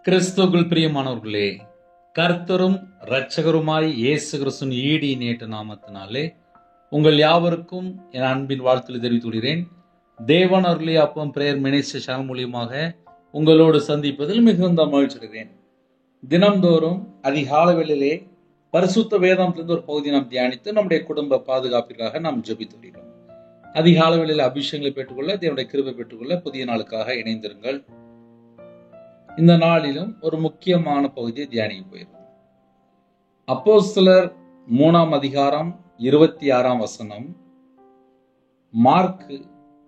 கிறிஸ்துவுக்குள் பிரியமானவர்களே, கர்த்தரும் இரட்சகருமாய் இயேசு கிறிஸ்துவின் ஈடி நேற்று நாமத்தினாலே உங்கள் யாவருக்கும் என் அன்பின் வாழ்த்துக்களை தெரிவித்துக் கொள்கிறேன். தேவன் அருளிய அப்பம் பிரேயர் மினிஸ்ட்ரி சேனல் மூலியமாக உங்களோடு சந்திப்பதில் மிகுந்த மகிழ்ச்சி அடைகிறேன். தினம்தோறும் அதிகாலை வேளையிலே பரிசுத்த வேதாந்திலிருந்து ஒரு பகுதியை நாம் தியானித்து நம்முடைய குடும்ப பாதுகாப்பிற்காக நாம் ஜெபித்து வருகிறோம். அதிகாலை வேளையில் அபிஷேகங்களை பெற்றுக்கொள்ள, தேவனுடைய கிருபை பெற்றுக்கொள்ள புதிய நாளுக்காக இணைந்திருங்கள். இந்த நாளிலும் ஒரு முக்கியமான பகுதியை தியானிக்க போயிருக்கோம். அப்போஸ்தலர் 3ஆம் அதிகாரம் 26ஆம் வசனம், மார்க்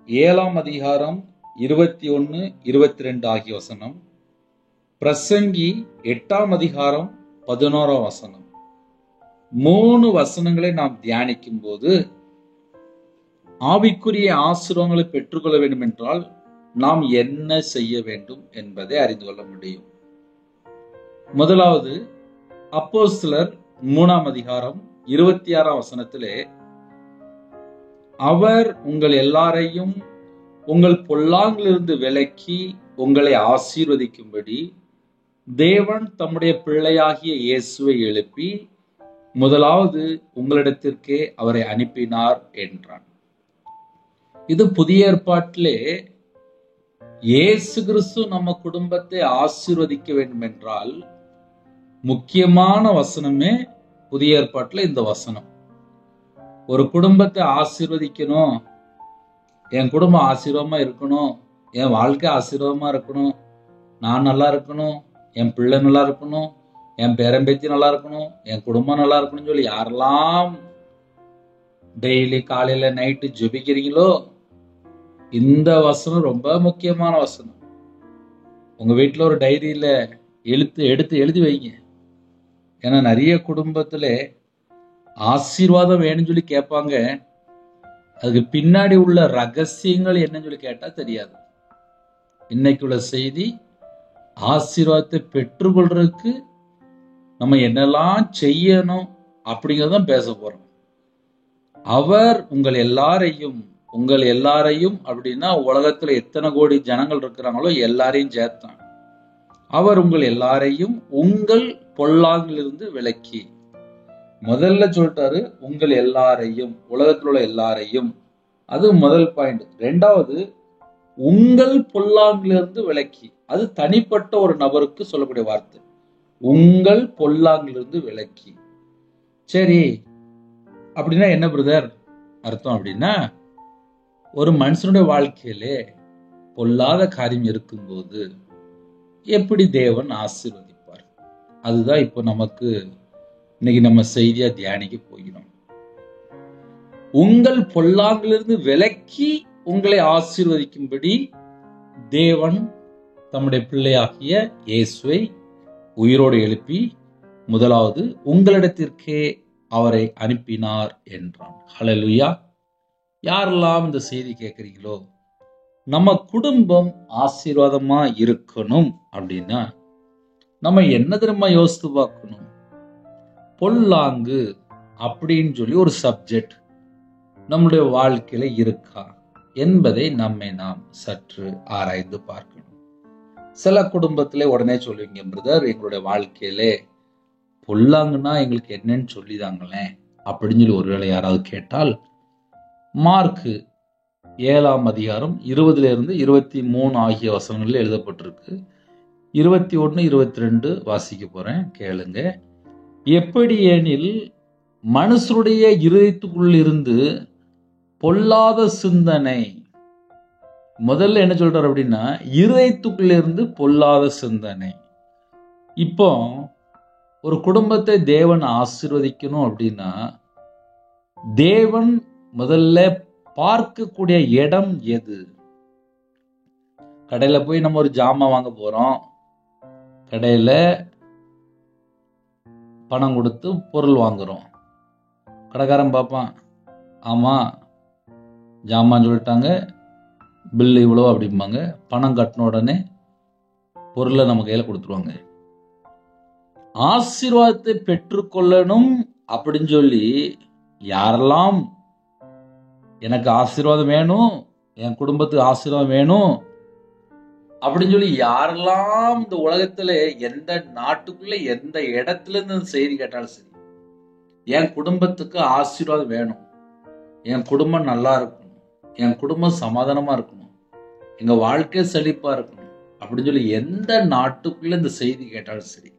7ஆம் அதிகாரம் 21, 22 ஆகிய வசனம், பிரசங்கி 8ஆம் அதிகாரம் 11ஆம் வசனம். 3 வசனங்களை நாம் தியானிக்கும் போது ஆவிக்குரிய ஆசீர்வாதங்களை பெற்றுக்கொள்ள வேண்டும் என்றால் நாம் என்ன செய்ய வேண்டும் என்பதை அறிந்து கொள்ள முடியும். முதலாவது, அப்போஸ்தலர் 3ஆம் அதிகாரம் 26ஆம் வசனத்திலே, அவர் உங்கள் எல்லாரையும் உங்கள் பொல்லாங்கிலிருந்து விலக்கி உங்களை ஆசீர்வதிக்கும்படி தேவன் தம்முடைய பிள்ளையாகிய இயேசுவை எழுப்பி முதலாவது உங்களிடத்திற்கே அவரை அனுப்பினார் என்றான். இது புதிய ஏற்பாட்டிலே இயேசு கிறிஸ்து நம்ம குடும்பத்தை ஆசீர்வதிக்க வேண்டும் என்றால் முக்கியமான வசனமே புதிய ஏற்பாட்டில் இந்த வசனம். ஒரு குடும்பத்தை ஆசீர்வதிக்கணும், என் குடும்பம் ஆசீர்வாதமா இருக்கணும், என் வாழ்க்கை ஆசீர்வாதமா இருக்கணும், நான் நல்லா இருக்கணும், என் பிள்ளை நல்லா இருக்கணும், என் பேரம்பேத்தி நல்லா இருக்கணும், என் குடும்பம் நல்லா இருக்கணும்னு சொல்லி யாரெல்லாம் டெய்லி காலையில நைட்டு ஜெபிக்கிறீங்களோ, இந்த வசனம் ரொம்ப முக்கியமான வசனம். உங்க வீட்டுல ஒரு டைரியில எடுத்து எழுதி வைங்க. ஏன்னா நிறைய குடும்பத்துல ஆசீர்வாதம் வேணும்னு சொல்லி கேட்பாங்க, அதுக்கு பின்னாடி உள்ள ரகசியங்கள் என்னன்னு சொல்லி கேட்டா தெரியாது. இன்னைக்கு உள்ள செய்தி, ஆசீர்வாதத்தை பெற்றுக்கொள்றதுக்கு நம்ம என்னெல்லாம் செய்யணும் அப்படிங்கறதான் பேச போறோம். அவர் உங்கள் எல்லாரையும் அப்படின்னா உலகத்துல எத்தனை கோடி ஜனங்கள் இருக்கிறாங்களோ எல்லாரையும் சேர்த்தான். அவர் உங்கள் எல்லாரையும் உங்கள் பொல்லாங்கிலிருந்து விலக்கி, முதல்ல சொல்லிட்டாரு உங்கள் எல்லாரையும், உலகத்தில் உள்ள எல்லாரையும், அது முதல் பாயிண்ட். ரெண்டாவது, உங்கள் பொல்லாங்கிலிருந்து விலக்கி, அது தனிப்பட்ட ஒரு நபருக்கு சொல்லக்கூடிய வார்த்தை, உங்கள் பொல்லாங்கிலிருந்து விலக்கி. சரி, அப்படின்னா என்ன பிரதர் அர்த்தம்? அப்படின்னா ஒரு மனுஷனுடைய வாழ்க்கையிலே பொல்லாத காரியம் இருக்கும்போது எப்படி தேவன் ஆசீர்வதிப்பார்? அதுதான் இப்போ நமக்கு இன்னைக்கு நம்ம செய்தியா தியானிக்க போகிறோம். உங்கள் பொல்லாங்கிலிருந்து விலக்கி உங்களை ஆசீர்வதிக்கும்படி தேவன் தம்முடைய பிள்ளையாகிய இயேசுவை உயிரோடு எழுப்பி முதலாவது உங்களிடத்திற்கே அவரை அனுப்பினார் என்றான். ஹல்லேலூயா. யாரெல்லாம் இந்த செய்தி கேட்குறீங்களோ, நம்ம குடும்பம் ஆசீர்வாதமா இருக்கணும் அப்படின்னா நம்ம என்ன தெரியுமா யோசித்து பார்க்கணும்? பொல்லாங்கு அப்படின்னு சொல்லி ஒரு சப்ஜெக்ட் நம்முடைய வாழ்க்கையில இருக்கா என்பதை நாம் சற்று ஆராய்ந்து பார்க்கணும். சில குடும்பத்திலே உடனே சொல்லுவீங்க, பிரதர் எங்களுடைய வாழ்க்கையிலே பொல்லாங்குன்னா எங்களுக்கு என்னன்னு சொல்லிதாங்களேன் அப்படின்னு சொல்லி ஒருவேளை யாராவது கேட்டால், மார்க் 7ஆம் அதிகாரம் 20 இருந்து 23 ஆகிய வசனங்களில் எழுதப்பட்டிருக்கு. 21, 22 வாசிக்க போறேன், கேளுங்க. எப்படி எனில் மனுஷருடைய இருதயத்துக்குள் இருந்து பொல்லாத சிந்தனை, முதல்ல என்ன சொல்றாரு அப்படின்னா இருதயத்துக்குள்ள இருந்து பொல்லாத சிந்தனை. இப்போ ஒரு குடும்பத்தை தேவன் ஆசீர்வதிக்கணும் அப்படின்னா தேவன் முதல்ல பார்க்கக்கூடிய இடம் எது? கடையில போய் நம்ம ஒரு ஜாமான் வாங்க போறோம், கடையில பணம் கொடுத்து பொருள் வாங்குறோம். கடைக்காரன் பார்ப்பான், ஆமா ஜாமான் சொல்லிட்டாங்க, பில்லு இவ்வளோ அப்படிம்பாங்க. பணம் கட்டின உடனே பொருளை நம்ம கையில கொடுத்துருவாங்க. ஆசீர்வாதத்தை பெற்றுக்கொள்ளணும் அப்படின்னு சொல்லி யாரெல்லாம் எனக்கு ஆசீர்வாதம் வேணும், என் குடும்பத்துக்கு ஆசீர்வாதம் வேணும், அப்படின்னு சொல்லி யாரெல்லாம் இந்த உலகத்துல எந்த நாட்டுக்குள்ள எந்த இடத்துல இருந்து இந்த செய்தி கேட்டாலும் சரி, என் குடும்பத்துக்கு ஆசீர்வாதம் வேணும், என் குடும்பம் நல்லா இருக்கணும், என் குடும்பம் சமாதானமா இருக்கணும், எங்க வாழ்க்கை செழிப்பா இருக்கணும் அப்படின்னு சொல்லி எந்த நாட்டுக்குள்ள இந்த செய்தி கேட்டாலும் சரி.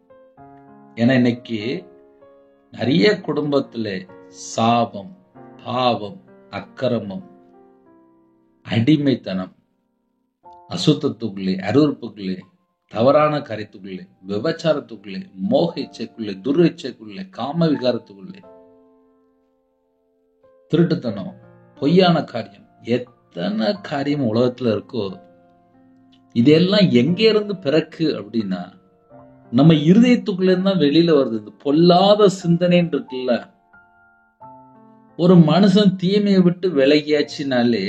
ஏன்னா இன்னைக்கு நிறைய குடும்பத்துல சாபம், பாவம், அக்கிரமம், அடிமைத்தனம், அசுத்தத்துக்குள்ளே, அருவருப்புக்குள்ளே, தவறான கருத்துக்குள்ளே, விபச்சாரத்துக்குள்ளே, மோக இச்சைக்குள்ளே, துர் இச்சைக்குள்ளே, காம விகாரத்துக்குள்ளே, திருட்டுத்தனம், பொய்யான காரியம், எத்தனை காரியம் உலகத்துல இருக்கோ இதெல்லாம் எங்க இருந்து பிறக்கு அப்படின்னா நம்ம இருதயத்துக்குள்ள இருந்தா வெளியில வருது. இந்த பொல்லாத சிந்தனைன்னு இருக்குல்ல, ஒரு மனுஷன் தீமையை விட்டு விலகியாச்சுனாலே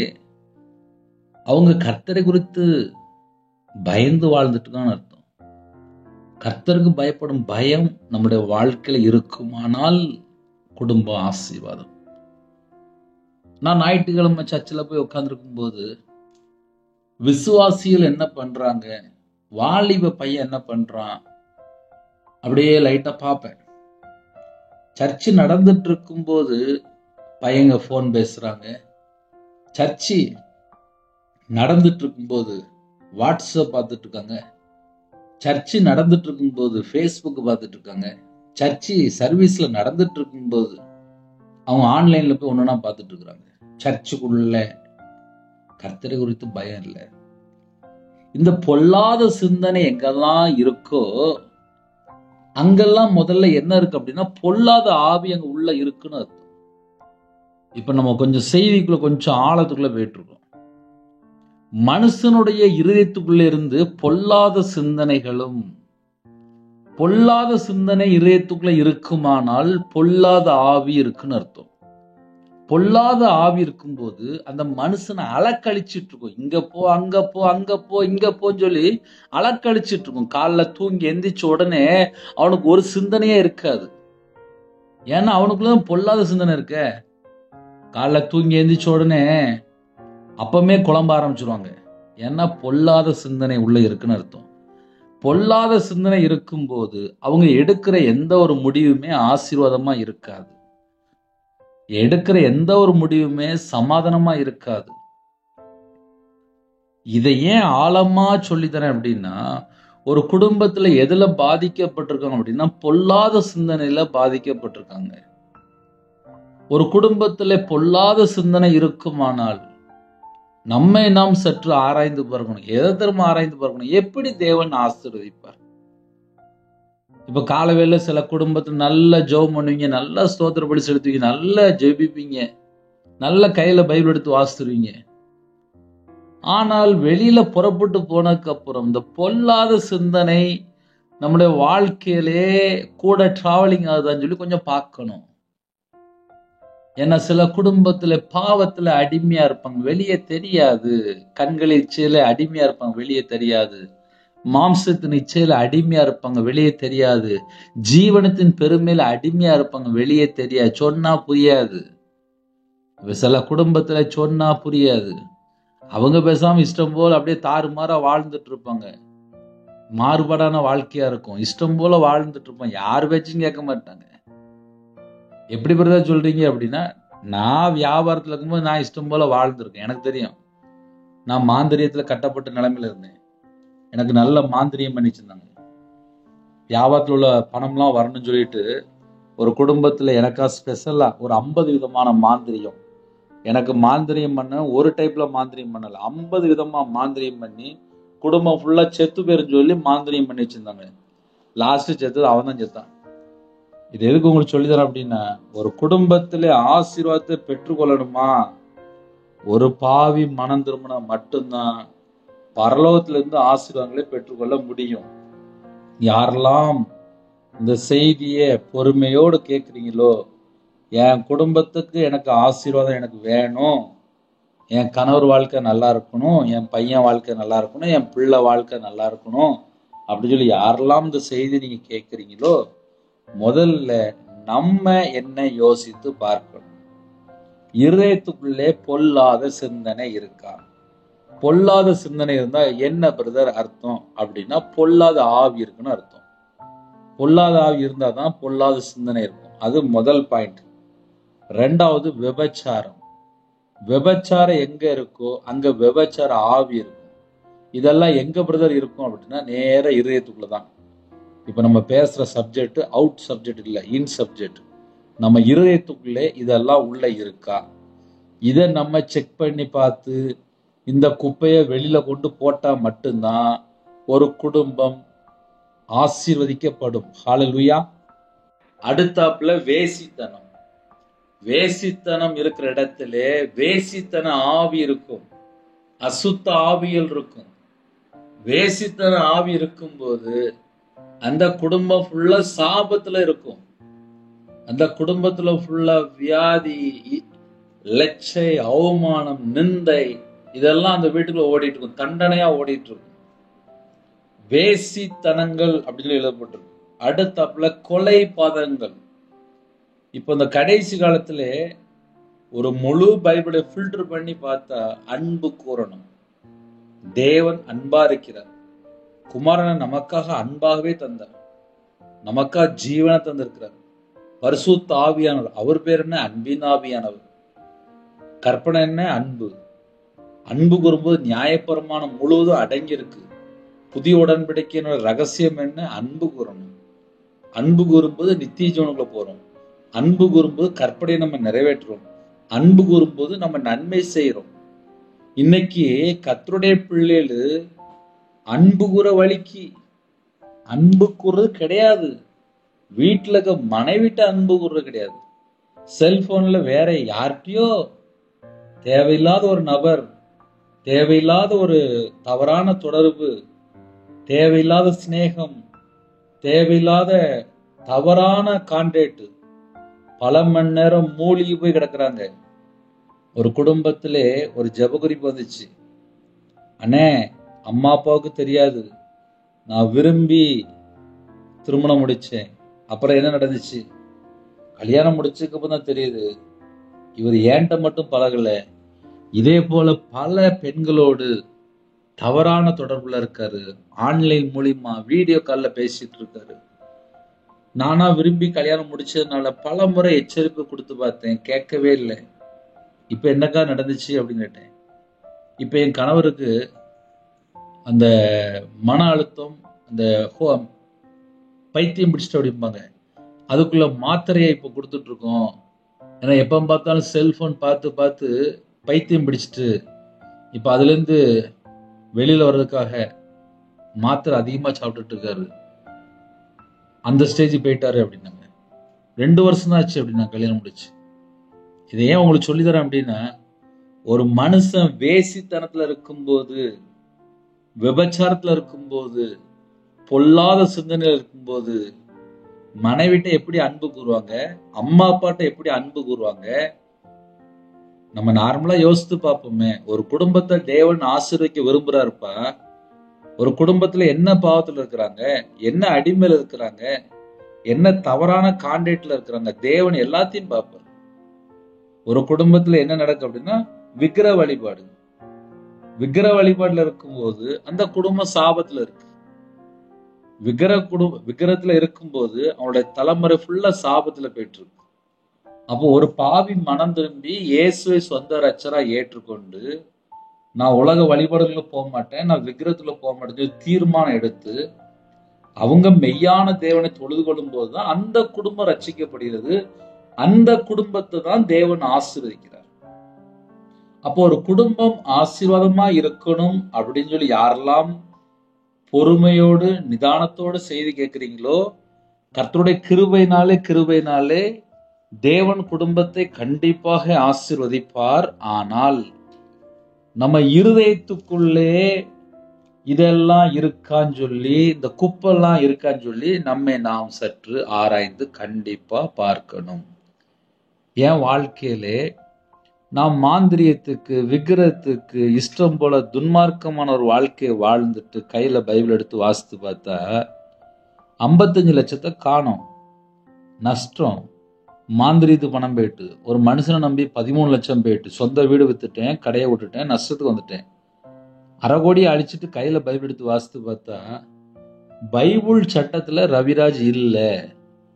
அவங்க கர்த்தரை குறித்து பயந்து வாழ்ந்துட்டு தான் அர்த்தம். கர்த்தருக்கு பயப்படும் பயம் நம்முடைய வாழ்க்கையில இருக்குமானால் குடும்பம் ஆசீர்வாதம். நான் ஞாயிற்றுக்கிழமை சர்ச்சில் போய் உட்கார்ந்துருக்கும் போது விசுவாசிகள் என்ன பண்றாங்க, வாலிப பையன் என்ன பண்றான் அப்படியே லைட்டா பார்ப்பேன். சர்ச்சு நடந்துட்டு இருக்கும் போது பையங்க போன் பேசுறாங்க, சர்ச்சு நடந்துட்டு இருக்கும்போது வாட்ஸ்அப் பார்த்துட்டு இருக்காங்க, சர்ச்சு நடந்துட்டு இருக்கும்போது ஃபேஸ்புக் பார்த்துட்டு இருக்காங்க, சர்ச்சு சர்வீஸ்ல நடந்துட்டு இருக்கும்போது அவங்க ஆன்லைன்ல போய் ஒன்னொன்னா பார்த்துட்டு இருக்கிறாங்க. சர்ச்சுக்குள்ள கர்த்தரை குறித்து பயம் இல்லை. இந்த பொல்லாத சிந்தனை எங்கெல்லாம் இருக்கோ அங்கெல்லாம் முதல்ல என்ன இருக்கு அப்படின்னா பொல்லாத ஆவி அங்க உள்ள இருக்குன்னு அர்த்தம். இப்ப நம்ம கொஞ்சம் செய்திக்குள்ள கொஞ்சம் ஆழத்துக்குள்ள போயிட்டு இருக்கோம். மனுஷனுடைய இருதயத்துக்குள்ள இருந்து பொல்லாத சிந்தனைகளும், பொல்லாத சிந்தனை இருதயத்துக்குள்ள இருக்குமானால் பொல்லாத ஆவி இருக்குன்னு அர்த்தம். பொல்லாத ஆவி இருக்கும்போது அந்த மனுஷனை அலக்கழிச்சிட்டு இருக்கும். இங்க போ, அங்க போ, அங்க போ, இங்க போன்னு சொல்லி அலக்கழிச்சிட்டு இருக்கும். காலைல தூங்கி எந்திரிச்ச உடனே அவனுக்கு ஒரு சிந்தனையே இருக்காது. ஏன்னா அவனுக்குள்ள பொல்லாத சிந்தனை இருக்க. காலைல தூங்கி எந்திரிச்ச உடனே அப்பமே குழம்ப ஆரம்பிச்சிருவாங்க. ஏன்னா பொல்லாத சிந்தனை உள்ள இருக்குன்னு அர்த்தம். பொல்லாத சிந்தனை இருக்கும்போது அவங்க எடுக்கிற எந்த ஒரு முடிவுமே ஆசீர்வாதமா இருக்காது. எடுக்கிற எந்த ஒரு முடிவுமே சமாதானமா இருக்காது. இதை ஏன் ஆழமா சொல்லித்தரேன் அப்படின்னா, ஒரு குடும்பத்துல எதுல பாதிக்கப்பட்டிருக்காங்க அப்படின்னா பொல்லாத சிந்தனையில பாதிக்கப்பட்டிருக்காங்க. ஒரு குடும்பத்துல பொல்லாத சிந்தனை இருக்குமானால் நம்மை நாம் சற்று ஆராய்ந்து பார்க்கணும். எதை திரும்ப ஆராய்ந்து பார்க்கணும், எப்படி தேவன் ஆசீர்வதிப்பார். இப்ப காலவேளை சில குடும்பத்துல நல்ல ஜெபம் பண்ணுவீங்க, நல்ல ஸ்தோத்திர பலி செலுத்துவீங்க, நல்ல ஜெபிப்பீங்க, நல்ல கையில பைபிள் எடுத்து வாசித்துருவீங்க. ஆனால் வெளியில புறப்பட்டு போனதுக்கு அப்புறம் இந்த பொல்லாத சிந்தனை நம்முடைய வாழ்க்கையிலே கூட டிராவலிங் ஆகுதான்னு சொல்லி கொஞ்சம் பார்க்கணும். ஏன்னா சில குடும்பத்துல பாவத்துல அடிமையா இருப்பாங்க, வெளியே தெரியாது. கண்கள் இச்சையில அடிமையா இருப்பாங்க, வெளியே தெரியாது. மாம்சத்தின் இச்சையில அடிமையா இருப்பாங்க, வெளியே தெரியாது. ஜீவனத்தின் பெருமையில அடிமையா இருப்பாங்க, வெளியே தெரியாது. சொன்னா புரியாது. சில குடும்பத்துல சொன்னா புரியாது. அவங்க பேசாம இஷ்டம் போல அப்படியே தாறுமாறா வாழ்ந்துட்டு இருப்பாங்க. மாறுபாடான வாழ்க்கையா இருக்கும். இஷ்டம் போல வாழ்ந்துட்டு இருப்பாங்க, யார் பேச்சும் கேட்க மாட்டாங்க. எப்படி பிரதர் சொல்றீங்க அப்படின்னா, நான் வியாபாரத்துல இருக்கும்போது நான் இஷ்டம் போல வாழ்ந்துருக்கேன். எனக்கு தெரியும். நான் மாந்திரியத்துல கட்டப்பட்ட நிலைமையில இருந்தேன். எனக்கு நல்ல மாந்திரியம் பண்ணி வச்சிருந்தாங்க. வியாபாரத்தில் உள்ள பணம்லாம் வரணும்னு சொல்லிட்டு ஒரு குடும்பத்துல எனக்கா ஸ்பெஷலா ஒரு 50 விதமான மாந்திரியம். எனக்கு மாந்திரியம் பண்ண ஒரு டைப்ல மாந்திரியம் பண்ணல, 50 விதமா மாந்திரியம் பண்ணி குடும்பம் ஃபுல்லா செத்து பேருன்னு சொல்லி மாந்திரியம் பண்ணி வச்சிருந்தாங்க. லாஸ்ட் செத்து அவன் தான் செத்தான். இது எதுக்கு உங்களுக்கு சொல்லித்தரேன் அப்படின்னா, ஒரு குடும்பத்திலே ஆசீர்வாதத்தை பெற்றுக்கொள்ளணுமா, ஒரு பாவி மனம் திரும்பினா மட்டும்தான் பரலோகத்திலிருந்து ஆசீர்வாதங்களை பெற்றுக்கொள்ள முடியும். யாரெல்லாம் இந்த செய்தியை பொறுமையோடு கேட்குறீங்களோ, என் குடும்பத்துக்கு எனக்கு ஆசீர்வாதம் எனக்கு வேணும், என் கணவர் வாழ்க்கை நல்லா இருக்கணும், என் பையன் வாழ்க்கை நல்லா இருக்கணும், என் பிள்ளை வாழ்க்கை நல்லா இருக்கணும் அப்படின்னு சொல்லி யாரெல்லாம் இந்த செய்தி நீங்க கேட்குறீங்களோ, முதல்ல நம்ம என்ன யோசித்து பார்க்கணும். இருதயத்துக்குள்ளே பொல்லாத சிந்தனை இருக்கா? பொல்லாத சிந்தனை இருந்தா என்ன பிரதர் அர்த்தம் அப்படின்னா, பொல்லாத ஆவி இருக்குன்னு அர்த்தம். பொல்லாத ஆவி இருந்தாதான் பொல்லாத சிந்தனை இருக்கும். அது முதல் பாயிண்ட். ரெண்டாவது விபச்சாரம். விபச்சாரம் எங்க இருக்கோ அங்க விபச்சார ஆவி இருக்கும். இதெல்லாம் எங்க பிரதர் இருக்கும் அப்படின்னா, நேர இருதயத்துக்குள்ளதான். இப்ப நம்ம பேசுற சப்ஜெக்ட் அவுட் சப்ஜெக்ட் இல்ல, இன் சப்ஜெக்ட். நம்ம இருதயத்துக்குள்ளே இதெல்லாம் உள்ள இருக்கா, இதை நம்ம செக் பண்ணி பார்த்து இந்த குப்பையை வெளியில கொண்டு போட்டா மட்டும்தான் ஒரு குடும்பம் ஆசீர்வதிக்கப்படும். ஹல்லேலூயா. அடுத்தாப்புல வேசித்தனம். வேசித்தனம் இருக்கிற இடத்துல வேசித்தன ஆவி இருக்கும், அசுத்த ஆவிகள் இருக்கும். வேசித்தன ஆவி இருக்கும்போது அந்த குடும்பம் ஃபுல்லா சாபத்துல இருக்கும். அந்த குடும்பத்துல ஃபுல்லா வியாதி, லட்சை, அவமானம், நிந்தை, இதெல்லாம் அந்த வீட்டுக்குள்ள ஓடிட்டு இருக்கும், தண்டனையா ஓடிட்டு இருக்கும். வேசித்தனங்கள் அப்படின்னு எழுதப்பட்டிருக்கு. அடுத்தாப்புல கொலை பாதகங்கள். இப்ப இந்த கடைசி காலத்துல ஒரு முழு பைபிளை ஃபில்டர் பண்ணி பார்த்தா அன்பு கூறணும். தேவன் அன்பா இருக்கிறார். குமாரனை நமக்காக அன்பாகவே தந்தார். நமக்காக ஜீவனை தந்திருக்கிறார். பரிசுத்த ஆவியானவர், அவர் பேர் என்ன? அன்பின் ஆவியானவர். கற்பனை என்ன? அன்பு. அன்பு கூறும்போது நியாயப்பிரமாணம் முழுவதும் அடங்கி இருக்கு. புதிய உடன்படிக்கையினோட ரகசியம் என்ன? அன்பு கூறணும். அன்பு கூறும்போது நித்திய ஜீவனுக்குள்ள போறோம். அன்பு கூறும்போது கற்பனையை நம்ம நிறைவேற்றுறோம். அன்பு கூறும்போது நம்ம நன்மை செய்யறோம். இன்னைக்கு கர்த்தருடைய பிள்ளைகள் அன்பு கூற வழிக்கு அன்பு கூறுறது கிடையாது. வீட்டுல இருக்க மனைவிட்ட அன்பு கூறுறது கிடையாது. செல்போன்ல வேற யார்கிட்டயோ தேவையில்லாத ஒரு நபர், தேவையில்லாத ஒரு தவறான தொடர்பு, தேவையில்லாத சிநேகம், தேவையில்லாத தவறான கான்டாக்ட், பல மணி நேரம் மூழ்கி போய் கிடக்குறாங்க. ஒரு குடும்பத்திலே ஒரு ஜெபகுறிப்பு வந்துச்சு. அண்ணே, அம்மா அப்பாவுக்கு தெரியாது, நான் விரும்பி திருமணம் முடிச்சேன். அப்புறம் என்ன நடந்துச்சு? கல்யாணம் முடிச்சதுக்கு அப்புறம் தான் தெரியுது இவர் ஏன்ட்ட மட்டும் பழகல, இதே போல பல பெண்களோடு தவறான தொடர்புல இருக்காரு. ஆன்லைன் மூலியமா வீடியோ கால்ல பேசிட்டு இருக்காரு. நானா விரும்பி கல்யாணம் முடிச்சதுனால பல முறை எச்சரிப்பு கொடுத்து பார்த்தேன், கேட்கவே இல்லை. இப்ப என்னக்கா நடந்துச்சு அப்படின்னு கேட்டேன். இப்ப என் கணவருக்கு அந்த மன அழுத்தம், அந்த பைத்தியம் பிடிச்சிட்டு அப்படிம்பாங்க, அதுக்குள்ள மாத்திரையை இப்ப கொடுத்துட்டு இருக்கோம். ஏன்னா எப்ப பார்த்தாலும் செல்போன் பார்த்து பார்த்து பைத்தியம் பிடிச்சிட்டு இப்ப அதுல இருந்து வெளியில வர்றதுக்காக மாத்திரை அதிகமா சாப்பிட்டுட்டு இருக்காரு. அந்த ஸ்டேஜ் போயிட்டாரு அப்படின்னாங்க. 2 வருஷம் தான் ஆச்சு அப்படின்னா கல்யாணம் முடிச்சு. இதை ஏன் உங்களுக்கு சொல்லித்தரேன் அப்படின்னா, ஒரு மனுஷன் வேசித்தனத்துல இருக்கும்போது, விபச்சாரத்துல இருக்கும்போது, பொல்லாத சிந்தனையில இருக்கும்போது மனைவிட்ட எப்படி அன்பு கூறுவாங்க, அம்மா அப்பாட்ட எப்படி அன்பு கூறுவாங்க? நம்ம நார்மலா யோசித்து பார்ப்போமே. ஒரு குடும்பத்தை தேவன் ஆசீர்வதிக்க விரும்புறாருப்பா. ஒரு குடும்பத்துல என்ன பாவத்துல இருக்கிறாங்க, என்ன அடிமையில இருக்கிறாங்க, என்ன தவறான கான்டாக்ட்ல இருக்கிறாங்க, தேவன் எல்லாத்தையும் பார்ப்பார். ஒரு குடும்பத்துல என்ன நடக்கும் அப்படின்னா, விக்கிரக வழிபாடு. விக்கிரக வழிபாடுல இருக்கும்போது அந்த குடும்பம் சாபத்துல இருக்கு. விக்கிரகத்துல இருக்கும்போது அவனுடைய தலைமுறை ஃபுல்லா சாபத்துல போயிட்டு இருக்கு. அப்போ ஒரு பாவி மனம் திரும்பி இயேசுவை சொந்த ரட்சரா ஏற்றுக்கொண்டு, நான் உலக வழிபாடுகளுக்கு போக மாட்டேன், நான் விக்கிரகத்துல போக மாட்டேன் தீர்மானம் எடுத்து அவங்க மெய்யான தேவனை தொழுது கொள்ளும் போதுதான் அந்த குடும்பம் ரட்சிக்கப்படுகிறது. அந்த குடும்பத்தை தான் தேவன் ஆசீர்வதிக்கிறார். அப்போ ஒரு குடும்பம் ஆசீர்வாதமா இருக்கணும் அப்படின்னு சொல்லி யாரெல்லாம் பொறுமையோடு நிதானத்தோடு செய்தி கேட்கிறீங்களோ, கர்த்தருடைய கிருபையினாலே தேவன் குடும்பத்தை கண்டிப்பாக ஆசீர்வதிப்பார். ஆனால் நம்ம இருதயத்துக்குள்ளே இதெல்லாம் இருக்கான்னு சொல்லி, இந்த குப்பெல்லாம் இருக்கான்னு சொல்லி நம்மை நாம் சற்று ஆராய்ந்து கண்டிப்பா பார்க்கணும். என் வாழ்க்கையிலே நாம் மாந்திரியத்துக்கு, விக்கிரகத்துக்கு இஷ்டம் போல துன்மார்க்கமான ஒரு வாழ்க்கையை வாழ்ந்துட்டு கையில பைபிள் எடுத்து வாசித்து பார்த்தா 55 லட்சத்தை காணோம். நஷ்டம். மாந்திரித்து பணம் போயிட்டு, ஒரு மனுஷனை நம்பி 13 லட்சம் போயிட்டு, சொந்த வீடு வித்துட்டேன், கடையை விட்டுட்டேன், நஷ்டத்துக்கு வந்துட்டேன். அரைகோடியை அழிச்சிட்டு கையில பைபிள் எடுத்து வாசித்து பார்த்தா பைபிள் சட்டத்துல ரவிராஜ் இல்ல,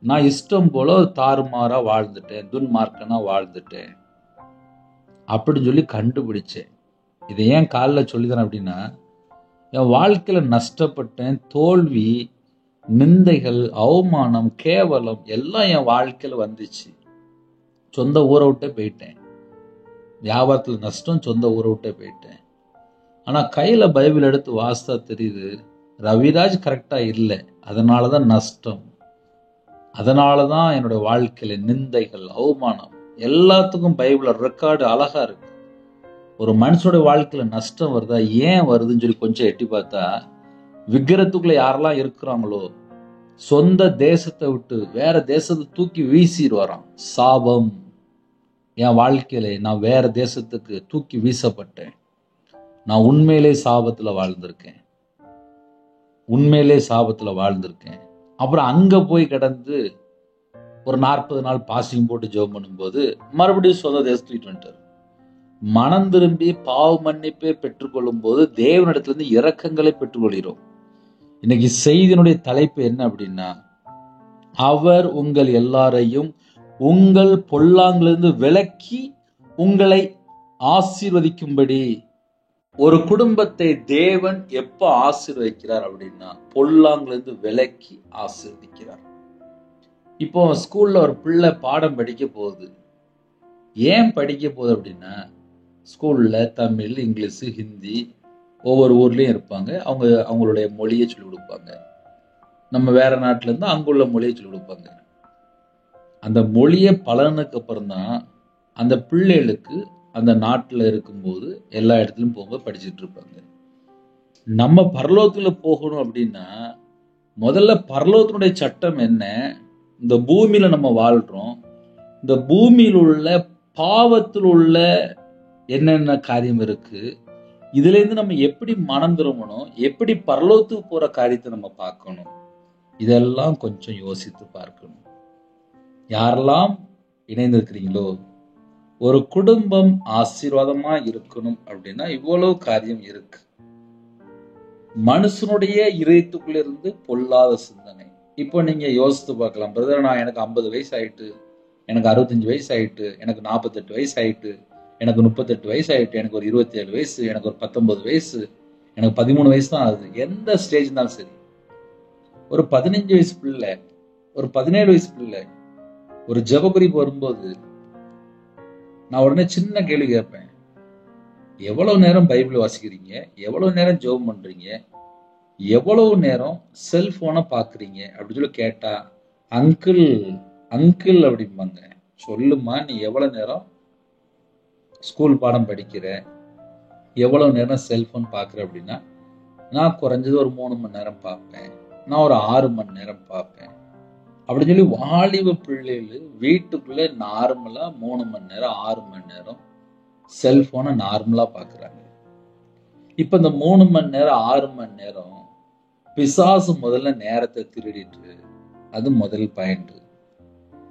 நான் இஷ்டம் போல தாறுமாறா வாழ்ந்துட்டேன், துன்மார்க்கனா வாழ்ந்துட்டேன் அப்படின்னு சொல்லி கண்டுபிடிச்சேன். இதை ஏன் காலில் சொல்லித்தரேன் அப்படின்னா, என் வாழ்க்கையில நஷ்டப்பட்டேன், தோல்வி, நிந்தைகள், அவமானம், கேவலம் எல்லாம் என் வாழ்க்கையில வந்துச்சு. சொந்த ஊரை விட்டே போயிட்டேன், வியாபாரத்துல நஷ்டம், சொந்த ஊரை விட்டே போயிட்டேன். ஆனா கையில பைபிள் எடுத்து வாசித்தா தெரியுது, ரவிராஜ் கரெக்டா இல்லை, அதனாலதான் நஷ்டம், அதனாலதான் என்னோட வாழ்க்கையில நிந்தைகள், அவமானம், எல்லாத்துக்கும் பைபிள் ரெக்கார்டு அழகா இருக்கு. ஒரு மனுஷோட வாழ்க்கையில நஷ்டம் வருதா, ஏன் வருதுன்னு சொல்லி கொஞ்சம் எட்டி பார்த்தா, விக்கிரத்துக்குள்ள யாரெல்லாம் இருக்கிறாங்களோ சொந்த தேசத்தை விட்டு வேற தேசத்தை தூக்கி வீசிடு வரான். சாபம். என் வாழ்க்கையில நான் வேற தேசத்துக்கு தூக்கி வீசப்பட்டேன். நான் உண்மையிலே சாபத்துல வாழ்ந்திருக்கேன், உண்மையிலே சாபத்துல வாழ்ந்திருக்கேன். அப்புறம் அங்க போய் கிடந்து ஒரு 40 நாள் பாசிங் போட்டு ஜெபம் பண்ணும்போது மறுபடியும் சொந்த தேசத்துக்கு வந்துட்டார். மனம் திரும்பி பாவ மன்னிப்பை பெற்றுக்கொள்ளும் போது தேவனிடத்திலிருந்து இரக்கங்களை பெற்றுக்கொள்கிறோம். இன்னைக்கு செய்தியினுடைய தலைப்பு என்ன அப்படின்னா, அவர் உங்கள் எல்லாரையும் உங்கள் பொல்லாங்கிலிருந்து விலக்கி உங்களை ஆசீர்வதிக்கும்படி. ஒரு குடும்பத்தை தேவன் எப்ப ஆசீர்வதிக்கிறார் அப்படின்னா, பொல்லாங்கிலிருந்து விலக்கி ஆசீர்வதிக்கிறார். இப்போ ஸ்கூல்ல ஒரு பிள்ளை பாடம் படிக்க போகுது. ஏன் படிக்க போகுது அப்படின்னா, ஸ்கூல்ல தமிழ், இங்கிலீஷ், ஹிந்தி ஒவ்வொரு ஊர்லயும் இருப்பாங்க. அவங்களுடைய மொழியை சொல்லி கொடுப்பாங்க. நம்ம வேற நாட்டுல இருந்து அங்குள்ள மொழியை சொல்லி கொடுப்பாங்க. அந்த மொழியை பலனுக்கு அப்புறம் தான் அந்த பிள்ளைகளுக்கு அந்த நாட்டுல இருக்கும்போது எல்லா இடத்துலயும் போக படிச்சுட்டு இருப்பாங்க. நம்ம பரலோகத்துல போகணும் அப்படின்னா முதல்ல பரலோகத்தினுடைய சட்டம் என்ன, இந்த பூமியில நம்ம வாழ்றோம், இந்த பூமியில் உள்ள பாவத்தில் உள்ள என்னென்ன காரியம் இருக்கு, இதுல இருந்து நம்ம எப்படி மனம் திரும்பணும், எப்படி பரலோகத்துக்கு போற காரியத்தை நம்ம பார்க்கணும், இதெல்லாம் கொஞ்சம் யோசித்து பார்க்கணும். யாரெல்லாம் இணைந்திருக்கிறீங்களோ, ஒரு குடும்பம் ஆசீர்வாதமா இருக்கணும் அப்படின்னா இவ்வளவு காரியம் இருக்கு. மனுஷனுடைய இதயத்துக்குள்ள இருந்து பொல்லாத சிந்தனை. இப்போ நீங்க யோசித்து பார்க்கலாம், பிரதர் நான் எனக்கு 50 வயசு ஆயிட்டு, எனக்கு 65 வயசு ஆயிட்டு, எனக்கு 48 வயசு ஆயிட்டு, எனக்கு 38 வயசு ஆயிட்டு, எனக்கு ஒரு 27 வயசு, எனக்கு ஒரு 19 வயசு, எனக்கு 13 வயசு தான் ஆகுது. எந்த ஸ்டேஜ் இருந்தாலும் சரி, ஒரு 15 வயசு பிள்ளை, ஒரு 17 வயசு பிள்ளை ஒரு ஜெபக்குறிப்பு வரும்போது நான் உடனே சின்ன கேள்வி கேட்பேன், எவ்வளவு நேரம் பைபிள் வாசிக்கிறீங்க, எவ்வளவு நேரம் ஜெபம் பண்றீங்க, எவ்வளவு நேரம் செல்போனை பாக்குறீங்க அப்படின்னு சொல்லி கேட்டா, அங்கிள் அங்கிள் அப்படிம்பாங்க. சொல்லுமா, நீ எவ்வளவு நேரம் ஸ்கூல் பாடம் படிக்கிற, எவ்வளவு நேரம் செல்போன் பாக்குற அப்படின்னா, நான் குறைஞ்சது ஒரு 3 மணி நேரம் பார்ப்பேன், நான் ஒரு 6 மணி நேரம் பார்ப்பேன் அப்படின்னு சொல்லி வாலிப பிள்ளைகள் வீட்டுக்குள்ள நார்மலா 3 மணி நேரம் 6 மணி நேரம் செல்போனை நார்மலா பாக்குறாங்க. இப்ப இந்த 3 மணி நேரம் 6 மணி நேரம் பிசாசு முதல்ல நேரத்தை திருடிட்டு, அது முதல் பாயிண்ட்.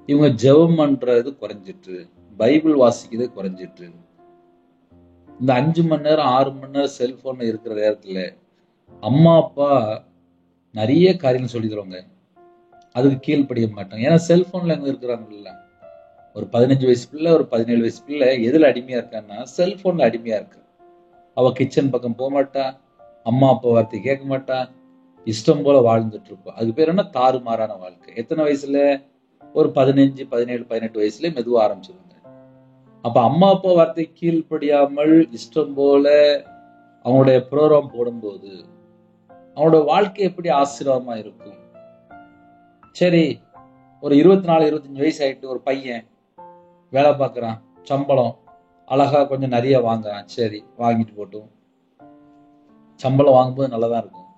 இவங்க ஜெபம் பண்றது குறைஞ்சிட்டு, பைபிள் வாசிக்கிறது குறைஞ்சிட்டு, இந்த 5 மணி நேரம் 6 மணி நேரம் செல்போன்ல இருக்கிற நேரத்துல அம்மா அப்பா நிறைய காரியங்கள் சொல்லி தருவாங்க, அதுக்கு கீழ்ப்படிய மாட்டாங்க. ஏன்னா செல்போன்ல எங்க இருக்கிறாங்கல்ல. ஒரு 15 வயசு பிள்ளை, ஒரு 17 வயசு பிள்ளை எதுல அடிமையா இருக்கான்னா செல்போன்ல அடிமையா இருக்கு. அவ கிச்சன் பக்கம் போக மாட்டா, அம்மா அப்பா வார்த்தை கேட்க மாட்டா, இஷ்டம் போல வாழ்ந்துட்டு இருப்பா. அதுக்கு பேர் என்ன, தாறுமாறான வாழ்க்கை. எத்தனை வயசுல, ஒரு 15, 17, 18 வயசுல மெதுவா ஆரம்பிச்சிருவாங்க. அப்ப அம்மா அப்பா வார்த்தை கீழ்ப்படியாமல் இஷ்டம் போல அவங்களுடைய ப்ரோக்ராம் போடும்போது அவங்களோட வாழ்க்கை எப்படி ஆசீர்வாதமா இருக்கும்? சரி, ஒரு 24, 25 வயசு ஆயிட்டு ஒரு பையன் வேலை பார்க்கறான், சம்பளம் அழகா கொஞ்சம் நிறைய வாங்குறான், சரி வாங்கிட்டு போட்டும், சம்பளம் வாங்கும்போது நல்லதான் இருக்கும்.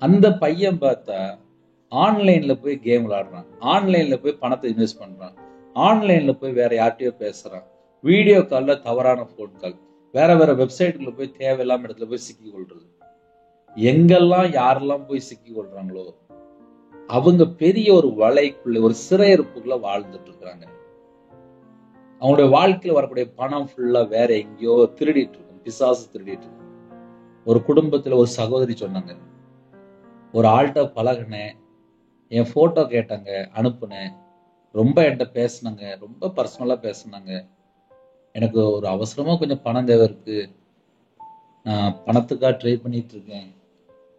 அந்த பையன் பார்த்தா ஆன்லைன்ல போய் கேம் விளையாடுறான், ஆன்லைன்ல போய் பணத்தை இன்வெஸ்ட் பண்றான், ஆன்லைன்ல போய் வேற யார்கிட்டயோ பேசுறான், வீடியோ கால்ல தவறான போன் கால், வேற வேற வெப்சைட்டுக்குள்ள போய் தேவையில்லாம இடத்துல போய் சிக்கி கொள்றது. எங்கெல்லாம் யாரெல்லாம் போய் சிக்கி கொள்றாங்களோ அவங்க பெரிய ஒரு வலைக்குள்ள, ஒரு சிறையிருப்புக்குள்ள வாழ்ந்துட்டு இருக்காங்க. அவங்களுடைய வாழ்க்கையில வரக்கூடிய பணம் ஃபுல்லா வேற எங்கேயோ திருடிட்டு இருக்கும், பிசாசு திருடிட்டு இருக்கும். ஒரு குடும்பத்துல ஒரு சகோதரி சொன்னாங்க, ஒரு ஆள்கிட்ட பழகினேன், என் போட்டோ கேட்டாங்க, அனுப்புனேன், ரொம்ப என்கிட்ட பேசினாங்க, ரொம்ப பர்சனலா பேசினாங்க, எனக்கு ஒரு அவசரமா கொஞ்சம் பணம் தேவை இருக்கு, நான் பணத்துக்காக ட்ரை பண்ணிட்டு இருக்கேன்,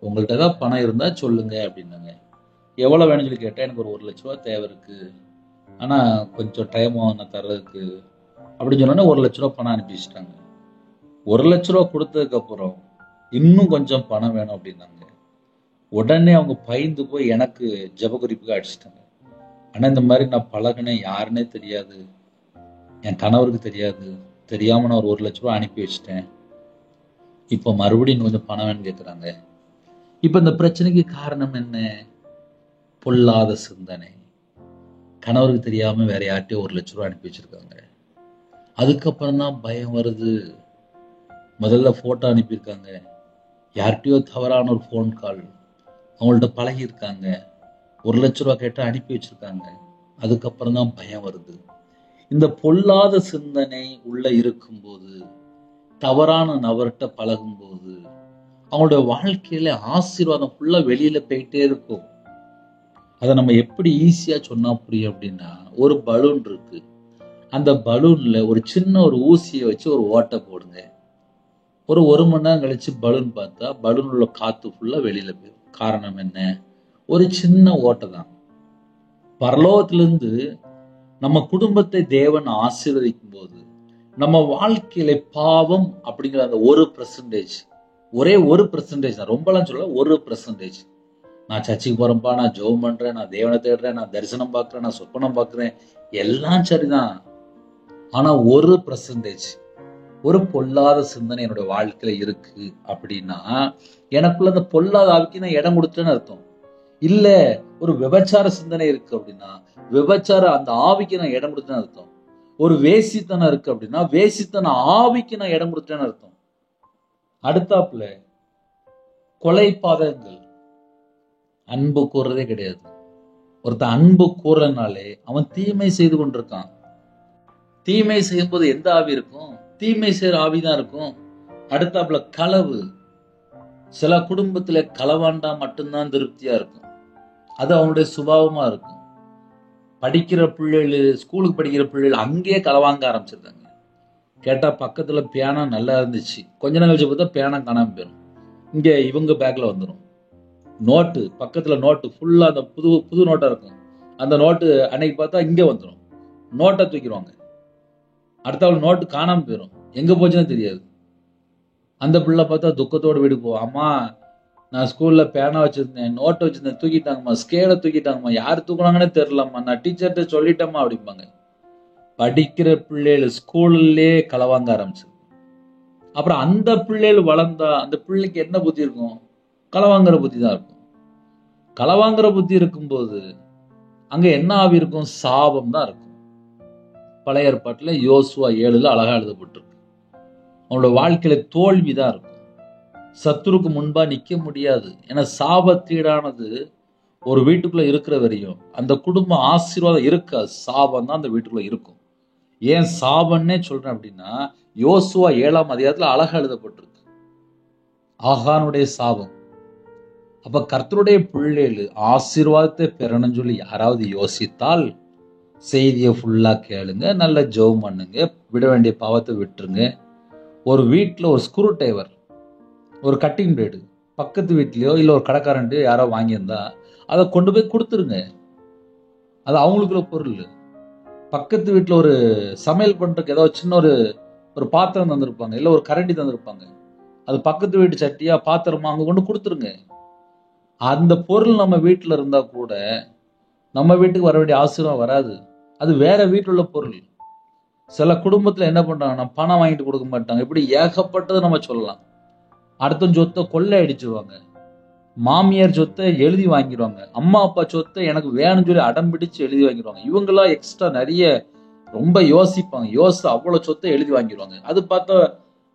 உங்கள்கிட்ட ஏதாவது பணம் இருந்தா சொல்லுங்க அப்படின்னாங்க. எவ்வளவு வேணும்னு சொல்லி கேட்டேன். எனக்கு ஒரு 1,00,000 தேவை இருக்கு, ஆனா கொஞ்சம் டைம் ஆகும் நான் தர்றதுக்கு அப்படின்னு சொன்னோன்னே 1,00,000 பணம் அனுப்பி வச்சுட்டாங்க. 1,00,000 கொடுத்ததுக்கு அப்புறம் இன்னும் கொஞ்சம் பணம் வேணும் அப்படின்னாங்க. உடனே அவங்க பயந்து போய் எனக்கு ஜெப குறிப்புக்கு அடிச்சிட்டாங்க. ஆனா இந்த மாதிரி நான் பழகினேன், யாருன்னே தெரியாது, என் கணவருக்கு தெரியாது, தெரியாம நான் ஒரு 1,00,000 அனுப்பி வச்சுட்டேன், இப்ப மறுபடியும் கொஞ்சம் பணம் வேணும்னு கேட்குறாங்க. இப்ப இந்த பிரச்சனைக்கு காரணம் என்ன? பொல்லாத சிந்தனை. கணவருக்கு தெரியாம வேற யார்கிட்டயோ 1,00,000 அனுப்பி வச்சிருக்காங்க. அதுக்கப்புறம் தான் பயம் வருது. முதல்ல போட்டோ அனுப்பியிருக்காங்க, யார்கிட்டயோ தவறான ஒரு போன் கால், அவங்கள்ட்ட பழகி இருக்காங்க, 1,00,000 கேட்டு அனுப்பி வச்சிருக்காங்க. அதுக்கப்புறம் தான் பயம் வருது. இந்த பொல்லாத சிந்தனை உள்ள இருக்கும்போது, தவறான நபர்கிட்ட பழகும் போது, அவங்களுடைய வாழ்க்கையில ஆசீர்வாதம் ஃபுல்லா வெளியில போயிட்டே இருக்கும். அதை நம்ம எப்படி ஈஸியா சொன்னா புரியும் அப்படின்னா, ஒரு பலூன் இருக்கு, அந்த பலூன்ல ஒரு சின்ன ஒரு ஊசியை வச்சு ஒரு ஓட்டை போடுங்க. ஒரு மணி நேரம் கழிச்சு பலூன் பார்த்தா பலூன் உள்ள காத்து ஃபுல்லா வெளியில போயிடும். காரணம் என்ன? ஒரு சின்ன ஓட்டை தான். பரலோகத்திலிருந்து நம்ம குடும்பத்தை தேவன் ஆசீர்வதிக்கும் போது, நம்ம வாழ்க்கையில பாவம் அப்படிங்கிற அந்த 1%, ஒரே 1% தான், ரொம்பலாம் சொல்ல, 1%. நான் சர்ச்சுக்கு போறேன்ப்பா, நான் ஜெபம் பண்றேன், நான் தேவனை தேடுறேன், நான் தரிசனம் பார்க்கிறேன், நான் சொப்பனம் பார்க்கிறேன், எல்லாம் சரிதான். ஆனா 1% ஒரு பொல்லாத சிந்தனை என்னோட வாழ்க்கையில இருக்கு அப்படின்னா, எனக்குள்ள அந்த பொல்லாத ஆவிக்கு நான் இடம் கொடுத்தேன்னு அர்த்தம். இல்ல, ஒரு விபச்சார சிந்தனை இருக்கு அப்படின்னா, விபச்சார அந்த ஆவிக்கு நான் இடம் கொடுத்தேன்னு அர்த்தம். ஒரு வேசித்தனம் இருக்கு அப்படின்னா, வேசித்தன ஆவிக்கு நான் இடம் கொடுத்தேன்னு அர்த்தம். அடுத்தாப்புல கொலை பாதகங்கள், அன்பு கூறுறதே கிடையாது. ஒருத்தன் அன்பு கூறனாலே அவன் தீமை செய்து கொண்டிருக்கான். தீமை செய்யும் போது எந்த ஆவி இருக்கும்? தீமை செய்யற ஆவிதான் இருக்கும். அடுத்தாப்புல களவு. சில குடும்பத்துல களவாண்டா மட்டும்தான் திருப்தியா இருக்கும், அது அவனுடைய சுபாவமா இருக்கும். படிக்கிற பிள்ளைகள், ஸ்கூலுக்கு படிக்கிற பிள்ளைகள் அங்கேயே களவாங்க ஆரம்பிச்சிருக்காங்க. கேட்டா பக்கத்துல பியானோ நல்லா இருந்துச்சு, கொஞ்ச நாள் கழிச்சு பார்த்தா பியானோ காணாம போயிடும். இங்க இவங்க பேக்ல வந்துடும். நோட்டு பக்கத்துல, நோட்டு ஃபுல்லா அந்த புது புது நோட்டா இருக்கும், அந்த நோட்டு அன்னைக்கு பார்த்தா இங்க வந்துடும். நோட்டை தூக்கிடுவாங்க. அடுத்த நோட்டு காணாம போயிடும், எங்க போச்சுன்னு தெரியாது. அந்த பிள்ளை பார்த்தா துக்கத்தோடு வீடு போவோம். அம்மா, நான் ஸ்கூல்ல பேனா வச்சிருந்தேன், நோட்டை வச்சிருந்தேன், தூக்கிட்டாங்கம்மா, ஸ்கேலை தூக்கிட்டாங்கம்மா, யார் தூக்குனாங்கன்னே தெரியலம்மா, நான் டீச்சர்கிட்ட சொல்லிட்டேம்மா அப்படிம்பாங்க. படிக்கிற பிள்ளைகள் ஸ்கூல்லே களவாங்க ஆரம்பிச்சு. அப்புறம் அந்த பிள்ளைகள் வளர்ந்தா அந்த பிள்ளைக்கு என்ன புத்தி இருக்கும்? களவாங்குற புத்தி தான் இருக்கும். களவாங்குற புத்தி இருக்கும்போது அங்க என்ன ஆவி இருக்கும்? சாபம் தான் இருக்கும். பழைய ஏற்பாட்டுல யோசுவா 7 அழகா எழுதப்பட்டிருக்கு. அவனோட வாழ்க்கையில தோல்விதான் இருக்கும். சத்துருக்கு முன்பா நிக்க முடியாது. ஏன்னா சாபத்தீடானது ஒரு வீட்டுக்குள்ள இருக்கிற வரையும் அந்த குடும்ப ஆசீர்வாதம் இருக்காது, சாபம் தான் அந்த வீட்டுக்குள்ள இருக்கும். ஏன் சாபன்னே சொல்றேன் அப்படின்னா, யோசுவா 7ஆம் அதிகாரத்துல அழகா எழுதப்பட்டிருக்கு ஆகானுடைய சாபம். அப்ப கர்த்தருடைய பிள்ளைகள் ஆசீர்வாதத்தை பெறணும்னு சொல்லி யாராவது யோசித்தால் செய்தியை ஃபுல்லா கேளுங்க, நல்ல ஜெபம் பண்ணுங்க, விட வேண்டிய பாவத்தை விட்டுருங்க. ஒரு வீட்டுல ஒரு ஸ்க்ரூ டிரைவர், ஒரு கட்டிங் பிளேடு பக்கத்து வீட்லயோ இல்ல ஒரு கடைக்காரன்டையோ யாரோ வாங்கியிருந்தா அதை கொண்டு போய் கொடுத்துருங்க. அது அவங்களுக்குள்ள பொருள். பக்கத்து வீட்டுல ஒரு சமையல் பண்றதுக்கு ஏதோ சின்ன ஒரு பாத்திரம் தந்திருப்பாங்க, இல்ல ஒரு கரண்டி தந்திருப்பாங்க, அது பக்கத்து வீட்டு சட்டியா பாத்திரமா அங்க கொண்டு கொடுத்துருங்க. அந்த பொருள் நம்ம வீட்டுல இருந்தா கூட நம்ம வீட்டுக்கு வர வேண்டிய ஆசீர்வாதம் வராது, அது வேற வீட்டுல உள்ள பொருள். சில குடும்பத்துல என்ன பண்றாங்கன்னா, பணம் வாங்கிட்டு கொடுக்க மாட்டாங்க. இப்படி ஏகப்பட்டது நம்ம சொல்லலாம். அடுத்த சொத்தை கொள்ளை அடிச்சிருவாங்க, மாமியார் சொத்தை எழுதி வாங்கிடுவாங்க, அம்மா அப்பா சொத்தை எனக்கு வேணும்னு சொல்லி அடம் பிடிச்சு எழுதி வாங்கிடுவாங்க. இவங்கெல்லாம் எக்ஸ்ட்ரா நிறைய ரொம்ப யோசிப்பாங்க, அவ்வளவு சொத்தை எழுதி வாங்கிடுவாங்க. அது பார்த்தா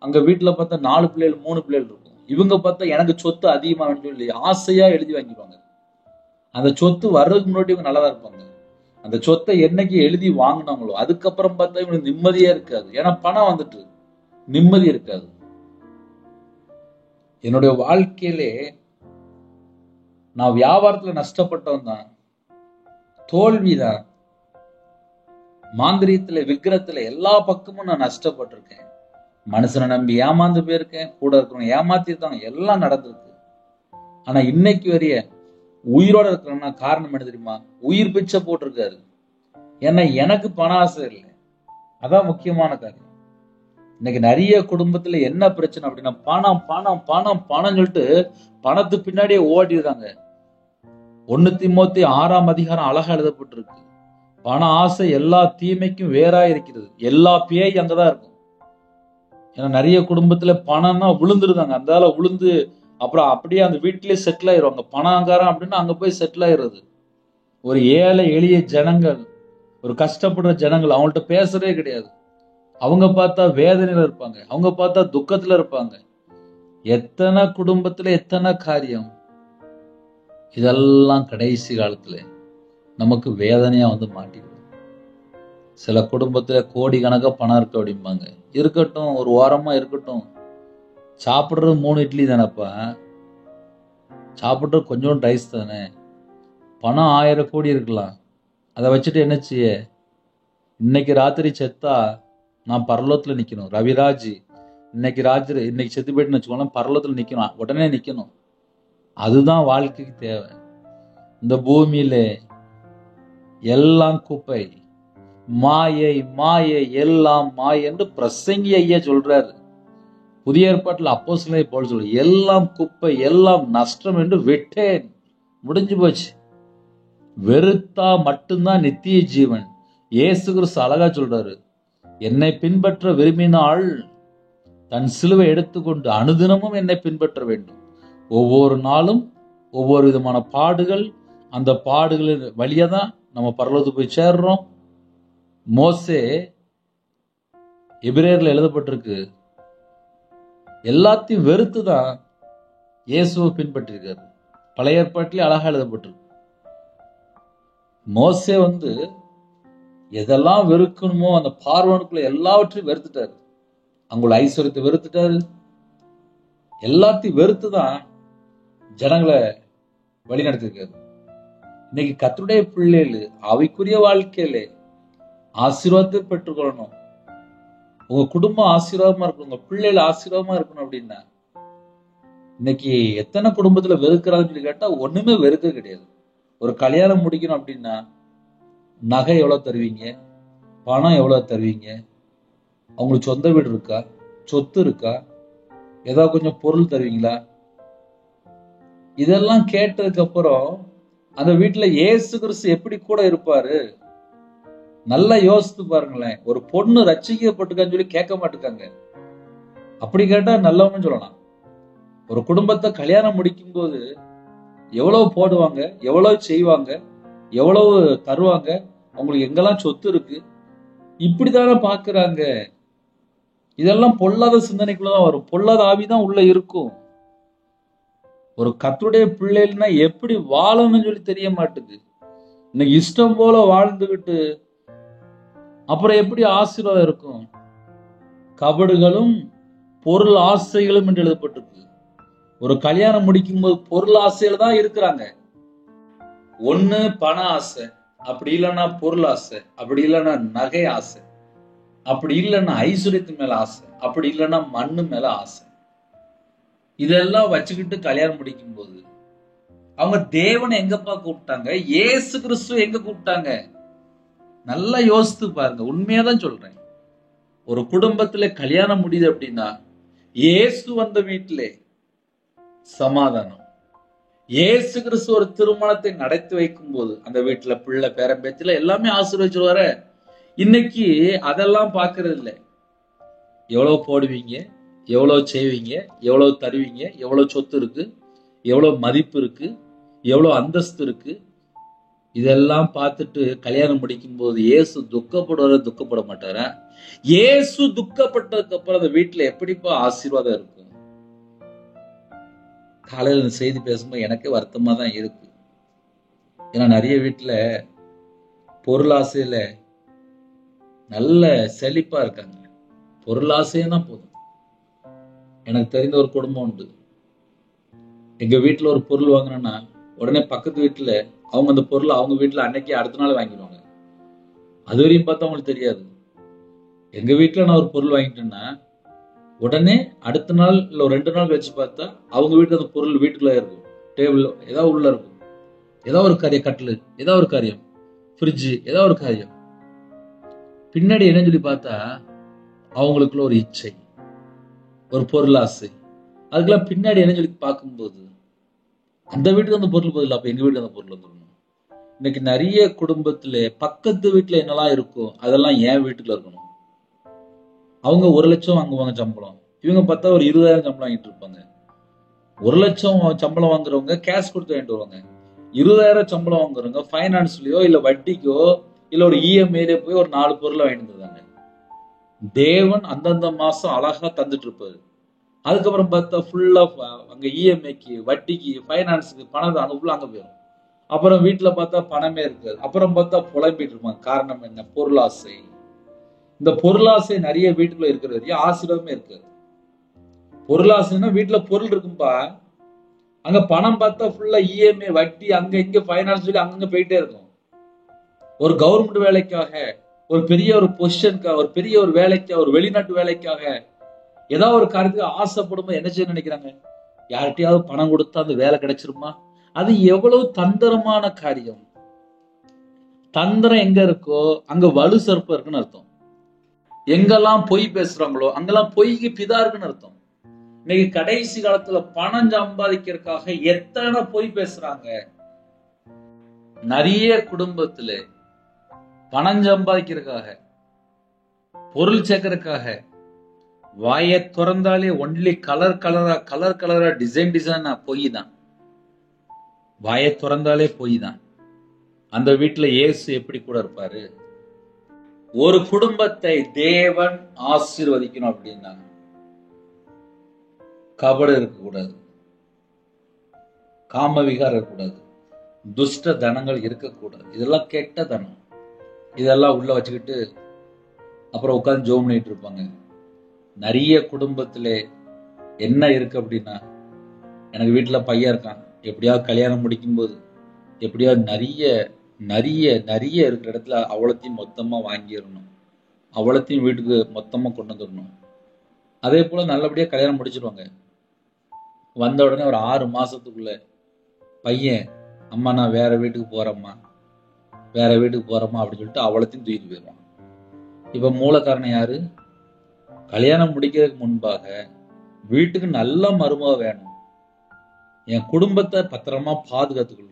அங்க வீட்டுல பார்த்தா 4 பிள்ளைகள் 3 பிள்ளைகள் இருக்கும். இவங்க பார்த்தா எனக்கு சொத்து அதிகமா வேணும்னு சொல்லி ஆசையா எழுதி வாங்கிடுவாங்க. அந்த சொத்து வர்றதுக்கு முன்னாடி இவங்க நல்லாதான் இருப்பாங்க. அந்த சொத்தை என்னைக்கு எழுதி வாங்கினாங்களோ அதுக்கப்புறம் பார்த்தா இவங்களுக்கு நிம்மதியே இருக்காது. ஏன்னா பணம் வந்துட்டு நிம்மதி இருக்காது. என்னுடைய வாழ்க்கையிலே நான் வியாபாரத்துல நஷ்டப்பட்டவன் தான், தோல்விதான், மாந்திரியத்துல விக்கிரத்துல எல்லா பக்கமும் நான் நஷ்டப்பட்டிருக்கேன். மனுஷனை நம்பி ஏமாந்து போயிருக்கேன், கூட இருக்கிறவங்க ஏமாத்திருக்காங்க, எல்லாம் நடந்திருக்கு. ஆனா இன்னைக்கு வரைய உயிரோட இருக்கிறேன்னா காரணம் என்ன தெரியுமா? உயிர் பிச்சை போட்டிருக்காரு. ஏன்னா எனக்கு பண ஆசை இல்லை, அதான் முக்கியமான காரியம். இன்னைக்கு நிறைய குடும்பத்துல என்ன பிரச்சனை அப்படின்னா, பணம் பணம் பணம் பணம் சொல்லிட்டு பணத்து பின்னாடியே ஓடிடுறாங்க. 1 தீமோத்தேயு 6ஆம் அதிகாரம் அழகா எழுதப்பட்டிருக்கு. பண ஆசை எல்லா தீமைக்கும் வேறா இருக்கிறது. எல்லா பேய் அங்கதான் இருக்கும். ஏன்னா நிறைய குடும்பத்துல பணம்னா விழுந்துருதாங்க, அந்த விழுந்து அப்புறம் அப்படியே அந்த வீட்டிலேயே செட்டில் ஆயிடுவாங்க. பணக்காரன் அப்படின்னா அங்க போய் செட்டில் ஆயிடுறது. ஒரு ஏழை எளிய ஜனங்கள், ஒரு கஷ்டப்படுற ஜனங்கள், அவங்கள்ட்ட பேசுறதே கிடையாது. அவங்க பார்த்தா வேதனையில இருப்பாங்க, அவங்க பார்த்தா துக்கத்துல இருப்பாங்க. எத்தனை குடும்பத்துல எத்தனை காரியம். இதெல்லாம் கடைசி காலத்துல நமக்கு வேதனையா வந்து மாட்டிடும். சில குடும்பத்துல கோடி கணக்கா பணம் இருக்கு அப்படிம்பாங்க. இருக்கட்டும், ஒரு வாரமா இருக்கட்டும். சாப்பிடுறது 3 இட்லி தானப்பா, சாப்பிடுறது கொஞ்சம் ரைஸ் தானே. பணம் 1000 கோடி இருக்கலாம், அதை வச்சுட்டு என்ன செய்ய? இன்னைக்கு ராத்திரி செத்தா நான் பரலோகத்துல நிக்கணும். ரவிராஜ் இன்னைக்கு செத்து போயிட்டுன்னு வச்சுக்கோங்களேன், பரலோகத்துல நிக்கணும், உடனே நிக்கணும். அதுதான் வாழ்க்கைக்கு தேவை. இந்த பூமியில எல்லாம் குப்பை, மாயை மாயை எல்லாம் மாயை என்று பிரசங்கி ஐயா சொல்றாரு. புதிய ஏற்பாட்டுல அப்போஸ்தலனை போல் சொல்லு, எல்லாம் குப்பை எல்லாம் நஷ்டம் என்று விட்டேன், முடிஞ்சு போச்சு. வெறுத்தா மட்டும்தான் நித்திய ஜீவன். இயேசு கிறிஸ்து அழகா சொல்றாரு, என்னை பின்பற்ற விரும்பினால் தன் சிலுவை எடுத்துக்கொண்டு அனுதினமும் என்னை பின்பற்ற வேண்டும். ஒவ்வொரு நாளும் ஒவ்வொரு விதமான பாடுகள், அந்த பாடுகளின் வழியா தான் நம்ம பரலோகத்துக்கு போய் சேர்றோம். மோசே எபிரேயர்ல எழுதப்பட்டிருக்கு, எல்லாத்தையும் வெறுத்து தான் இயேசுவை பின்பற்றிருக்காரு. பழைய ஏற்பாட்டிலே அழகா எழுதப்பட்டிருக்கு. மோசே எதெல்லாம் வெறுக்கணுமோ அந்த பார்வோனுக்குள்ள எல்லாவற்றையும் வெறுத்துட்டாரு. அவங்களோட ஐஸ்வர்யத்தை வெறுத்துட்டாரு. எல்லாத்தையும் வெறுத்துதான் ஜனங்களை வழி நடத்திருக்காரு. இன்னைக்கு கர்த்தருடைய பிள்ளைகள் அவைக்குரிய வாழ்க்கையில ஆசீர்வாதத்தை பெற்றுக்கொள்ளணும். உங்க குடும்பம் ஆசீர்வாதமா இருக்கணும், உங்க பிள்ளைகள் ஆசீர்வாதமா இருக்கணும். அப்படின்னா இன்னைக்கு எத்தனை குடும்பத்துல வெறுக்கிறாங்கன்னு சொல்லி கேட்டா ஒண்ணுமே வெறுக்க கிடையாது. ஒரு கல்யாணம் முடிக்கணும் அப்படின்னா நகை எவ்வளவு தருவீங்க, பணம் எவ்வளவு தருவீங்க, அவங்களுக்கு சொந்த வீடு இருக்கா, சொத்து இருக்கா, ஏதாவது கொஞ்சம் பொருள் தருவீங்களா? இதெல்லாம் கேட்டதுக்கு அப்புறம் அந்த வீட்டுல இயேசு கிறிஸ்து எப்படி கூட இருப்பாரு? நல்லா யோசித்து பாருங்களேன். ஒரு பொண்ணு ரட்சிக்கப்பட்டுக்கான்னு சொல்லி கேட்க மாட்டுக்காங்க. அப்படி கேட்டா நல்லவன்னு சொல்லலாம். ஒரு குடும்பத்தை கல்யாணம் முடிக்கும் போது எவ்வளவு போடுவாங்க, எவ்வளவு செய்வாங்க, எவ்வளவு தருவாங்க, அவங்களுக்கு எங்கெல்லாம் சொத்து இருக்கு, இப்படித்தானே பாக்குறாங்க. இதெல்லாம் பொல்லாத சிந்தனைக்குள்ளதான் வரும். பொல்லாத ஆவிதான் உள்ள இருக்கும். ஒரு கர்த்தருடைய பிள்ளைகள்னா எப்படி வாழணும்னு சொல்லி தெரிய மாட்டுது. இன்னைக்கு இஷ்டம் போல வாழ்ந்துகிட்டு அப்புறம் எப்படி ஆசீர்வாதம் இருக்கும்? கபடுகளும் பொருள் ஆசைகளும் என்று எழுதப்பட்டிருக்கு. ஒரு கல்யாணம் முடிக்கும் போது பொருள் ஆசையில தான் இருக்கிறாங்க. ஒண்ணு பண ஆசை, அப்படி இல்லைன்னா பொருள் ஆசை, அப்படி இல்லைன்னா நகை ஆசை, அப்படி இல்லைன்னா ஐஸ்வர்யத்து மேல ஆசை, அப்படி இல்லைன்னா மண்ணு மேல ஆசை. இதெல்லாம் வச்சுக்கிட்டு கல்யாணம் முடிக்கும் போது அவங்க தேவனை எங்கப்பா கூப்பிட்டாங்க? இயேசு கிறிஸ்துவ எங்க கூப்பிட்டாங்க? நல்லா யோசித்து பாருங்க. உண்மையாதான் சொல்றேன். ஒரு குடும்பத்துல கல்யாணம் முடியுது அப்படின்னா இயேசு வந்த வீட்டிலே சமாதானம். இயேசு கிறிஸ்து ஒரு திருமணத்தை நடத்தி வைக்கும் போது அந்த வீட்டுல பிள்ளை பேரம்பேத்தில எல்லாமே ஆசீர்வதிச்சிருவாரு. இன்னைக்கு அதெல்லாம் பாக்குறது இல்லை. எவ்வளவு போடுவீங்க, எவ்வளவு செய்வீங்க, எவ்வளவு தருவீங்க, எவ்வளவு சொத்து இருக்கு, எவ்வளவு மதிப்பு இருக்கு, எவ்வளவு அந்தஸ்து இருக்கு, இதெல்லாம் பார்த்துட்டு கல்யாணம் முடிக்கும் போது இயேசு துக்கப்பட மாட்டாரா? இயேசு துக்கப்பட்டதுக்கு அப்புறம் அந்த வீட்டுல எப்படிப்பா ஆசீர்வாதம் இருக்கும்? காலையில இந்த செய்தி பேசும்போது எனக்கே வருத்தமா தான் இருக்கு. ஏன்னா நிறைய வீட்டுல பொருளாசையில நல்ல செழிப்பா இருக்காங்க. பொருளாசையா போதும். எனக்கு தெரிந்த ஒரு குடும்பம் உண்டு. எங்க வீட்டுல ஒரு பொருள் வாங்கினோம்னா உடனே பக்கத்து வீட்டுல அவங்க அந்த பொருள் அவங்க வீட்டுல அன்னைக்கு அடுத்த நாள் வாங்கிடுவாங்க. அது வரையும் பார்த்தா அவங்களுக்கு தெரியாது. எங்க வீட்டுல நான் ஒரு பொருள் வாங்கிட்டேன்னா உடனே அடுத்த நாள் இல்ல ஒரு 2 நாள் கழிச்சு பார்த்தா அவங்க வீட்டுல அந்த பொருள் வீட்டுக்குள்ள இருக்கும், டேபிள் ஏதாவது உள்ள இருக்கும். ஏதாவது ஒரு காரியம், கட்டில் ஏதாவது ஒரு காரியம், ஃப்ரிட்ஜ் ஏதாவது ஒரு காரியம். பின்னாடி என்ன சொல்லி பார்த்தா அவங்களுக்குள்ள ஒரு இச்சை, ஒரு பொருளாசை. அதுக்கெல்லாம் பின்னாடி என்ன சொல்லி பார்க்கும்போது அந்த வீட்டுக்கு அந்த பொருள் பதில் அப்ப எங்க வீட்டுக்கு அந்த பொருள் வந்துடணும். இன்னைக்கு நிறைய குடும்பத்துல பக்கத்து வீட்டுல என்னெல்லாம் இருக்கும் அதெல்லாம் என் வீட்டுக்குள்ள இருக்கணும். அவங்க 1 லட்சம் வாங்குவாங்க சம்பளம், இவங்க பார்த்தா ஒரு 20,000 சம்பளம் வாங்கிட்டு இருப்பாங்க. 1 லட்சம் சம்பளம் வாங்குறவங்க கேஷ் கொடுத்து வாங்கிட்டு வருவாங்க. 20,000 சம்பளம் வாங்குறவங்க பைனான்ஸ்லயோ இல்ல வட்டிக்கோ இல்ல ஒரு இஎம்ஐல போய் ஒரு 4 பொருளை வாங்கிட்டு இருந்தாங்க. தேவன் அந்தந்த மாசம் அழகா தந்துட்டு இருப்பாரு. அதுக்கப்புறம் பார்த்தா ஃபுல்லா அங்க இஎம்ஐக்கு, வட்டிக்கு, பைனான்ஸுக்கு பணம் அங்க ஃபுல்லா அங்க போயிடும். அப்புறம் வீட்டுல பார்த்தா பணமே இருக்காது. அப்புறம் பார்த்தா புலம்பிட்டு இருப்பாங்க. காரணம் என்ன? பொருளாசை. இந்த பொருளாசை நிறைய வீட்டுக்குள்ள இருக்கிறது ஆசீர்வாதமே இருக்காது. பொருளாசைன்னா வீட்டுல பொருள் இருக்கும்பா, அங்க பணம் பார்த்தா ஃபுல்லா இஎம்ஐ, வட்டி, அங்க இங்க பைனான்ஸ் சொல்லி அங்கங்க போயிட்டே இருக்கும். ஒரு கவர்மெண்ட் வேலைக்காக, ஒரு பெரிய ஒரு பொசிஷனுக்காக, ஒரு பெரிய ஒரு வேலைக்காக, ஒரு வெளிநாட்டு வேலைக்காக, ஏதாவது ஒரு காரியத்துக்கு ஆசைப்படும் என்ன செய்ய நினைக்கிறாங்க? யார்கிட்டயாவது பணம் கொடுத்தா அந்த வேலை கிடைச்சிருமா? அது எவ்வளவு தந்திரமான காரியம். தந்திரம் எங்க இருக்கோ அங்க வலு சர்ப்பம் இருக்குன்னு அர்த்தம். எங்கெல்லாம் பொய் பேசுறாங்களோ அங்கெல்லாம் பொய்க்கு பிதா இருக்குன்னு அர்த்தம். இன்னைக்கு கடைசி காலத்துல பணம் சம்பாதிக்கிறதுக்காக எத்தனை பொய் பேசுறாங்க. நிறைய குடும்பத்துல பணம் சம்பாதிக்கிறதுக்காக, பொருள் சேர்க்கறதுக்காக வாயை திறந்தாலே ஒன்லி கலர் கலரா டிசைனா பொய் தான். வாயை திறந்தாலே பொய் தான். அந்த வீட்டுல இயேசு எப்படி கூட இருப்பாரு? ஒரு குடும்பத்தை தேவன் ஆசீர்வதிக்கணும் அப்படின்னா கபடு இருக்கக்கூடாது, காம விகாரம் இருக்கக்கூடாது, துஷ்ட தனங்கள் இருக்கக்கூடாது. இதெல்லாம் கெட்ட தனம். இதெல்லாம் உள்ள வச்சுக்கிட்டு அப்புறம் உட்கார்ந்து ஜோம் பண்ணிட்டு இருப்பாங்க. நிறைய குடும்பத்துல என்ன இருக்கு அப்படின்னா, எனக்கு வீட்டுல பையன் இருக்கான், எப்படியாவது கல்யாணம் முடிக்கும் போது எப்படியாவது நிறைய நிறைய நிறைய இருக்கிற இடத்துல அவ்வளத்தையும் மொத்தமா வாங்கிடணும், அவ்வளத்தையும் வீட்டுக்கு மொத்தமா கொண்டு வந்துடணும். அதே போல நல்லபடியா கல்யாணம் முடிச்சிருவாங்க. வந்த உடனே ஒரு 6 மாசத்துக்குள்ள பையன், அம்மா நான் வேற வீட்டுக்கு போறேம்மா, வேற வீட்டுக்கு போறோமா அப்படின்னு சொல்லிட்டு அவ்வளத்தையும் தூக்கிட்டு போயிடுவான். இப்ப மூல காரணம் யாரு? கல்யாணம் முடிக்கிறதுக்கு முன்பாக வீட்டுக்கு நல்ல மருமக வேணும், என் குடும்பத்தை பத்திரமா பாதுகாத்துக்கணும்,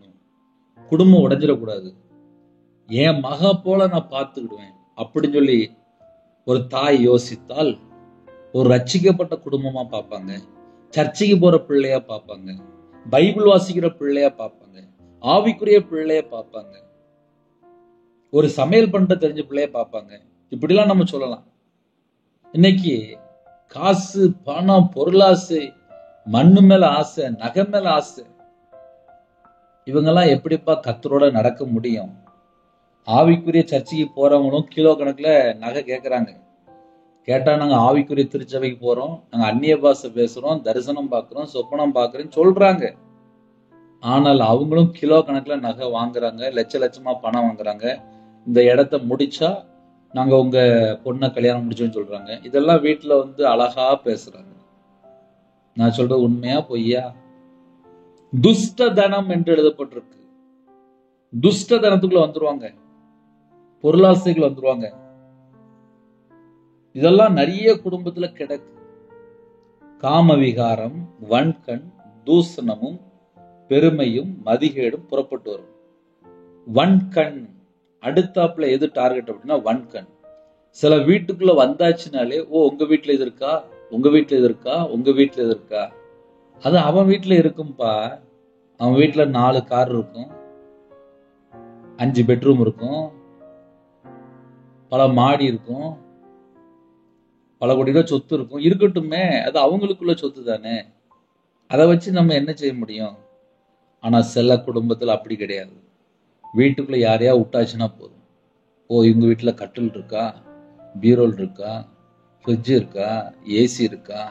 குடும்பம் உடைஞ்சிடக்கூடாது, என் மக போல நான் பார்த்துக்கிடுவேன் அப்படின்னு சொல்லி ஒரு தாய் யோசித்தால் ஒரு ரட்சிக்கப்பட்ட குடும்பமா பார்ப்பாங்க, சர்ச்சைக்கு போற பிள்ளையா பார்ப்பாங்க, பைபிள் வாசிக்கிற பிள்ளையா பார்ப்பாங்க, ஆவிக்குரிய பிள்ளைய பார்ப்பாங்க, ஒரு சமையல் பண்ற தெரிஞ்ச பிள்ளைய பார்ப்பாங்க. இப்படிலாம் நம்ம சொல்லலாம். இன்னைக்கு காசு, பணம், பொருளாசை, மண்ணு மேல ஆசை, நகை மேல ஆசை, இவங்கெல்லாம் எப்படிப்பா கர்த்தரோட நடக்க முடியும்? ஆவிக்குரிய சர்ச்சைக்கு போறவங்களும் கிலோ கணக்குல நகை கேட்கறாங்க. கேட்டா நாங்க ஆவிக்குரிய திருச்சபைக்கு போறோம், நாங்க அந்நிய பாஷை பேசுறோம், தரிசனம் பார்க்கிறோம், சொப்பனம் பார்க்கிறோம் சொல்றாங்க. ஆனால் அவங்களும் கிலோ கணக்குல நகை வாங்குறாங்க, லட்ச லட்சமா பணம் வாங்குறாங்க. இந்த இடத்த முடிச்சா நாங்க உங்க பொண்ணை கல்யாணம் முடிச்சோன்னு சொல்றாங்க. இதெல்லாம் வீட்டுல வந்து அழகா பேசுறாங்க. நான் சொல்றது உண்மையா பொய்யா? துஷ்ட தனம் என்று எழுதப்பட்டிருக்கு. துஷ்ட தனத்துக்குள்ள வந்துருவாங்க, பொருளாசைகள் வந்துருவாங்க. இதெல்லாம் நிறைய குடும்பத்துல கிடக்கு. காம விகாரம், வன்கண், தூசணமும் பெருமையும் மதிகேடும் புறப்பட்டு வரும். வன்கண் அடுத்தாப்புல எது டார்கெட் அப்படின்னா வன்கண். சில வீட்டுக்குள்ள வந்தாச்சுனாலே, ஓ உங்க வீட்டுல இது இருக்கா, உங்க வீட்டுல இது இருக்கா, உங்க வீட்டுல இது இருக்கா. அது அவன் வீட்டுல இருக்கும்பா. அவன் வீட்டுல 4 கார் இருக்கும், 5 பெட்ரூம் இருக்கும், பல மாடி இருக்கும், பல கோடி ரூபாய் சொத்து இருக்கும். இருக்கட்டுமே, அது அவங்களுக்குள்ள சொத்து தானே, அதை வச்சு நம்ம என்ன செய்ய முடியும்? ஆனா சில குடும்பத்துல அப்படி கிடையாது. வீட்டுக்குள்ள யாரையா விட்டாச்சுன்னா போதும், ஓ இவங்க வீட்டுல கட்டில் இருக்கா, பீரோல் இருக்கா, ஃப்ரிட்ஜ் இருக்கா, ஏசி இருக்கா.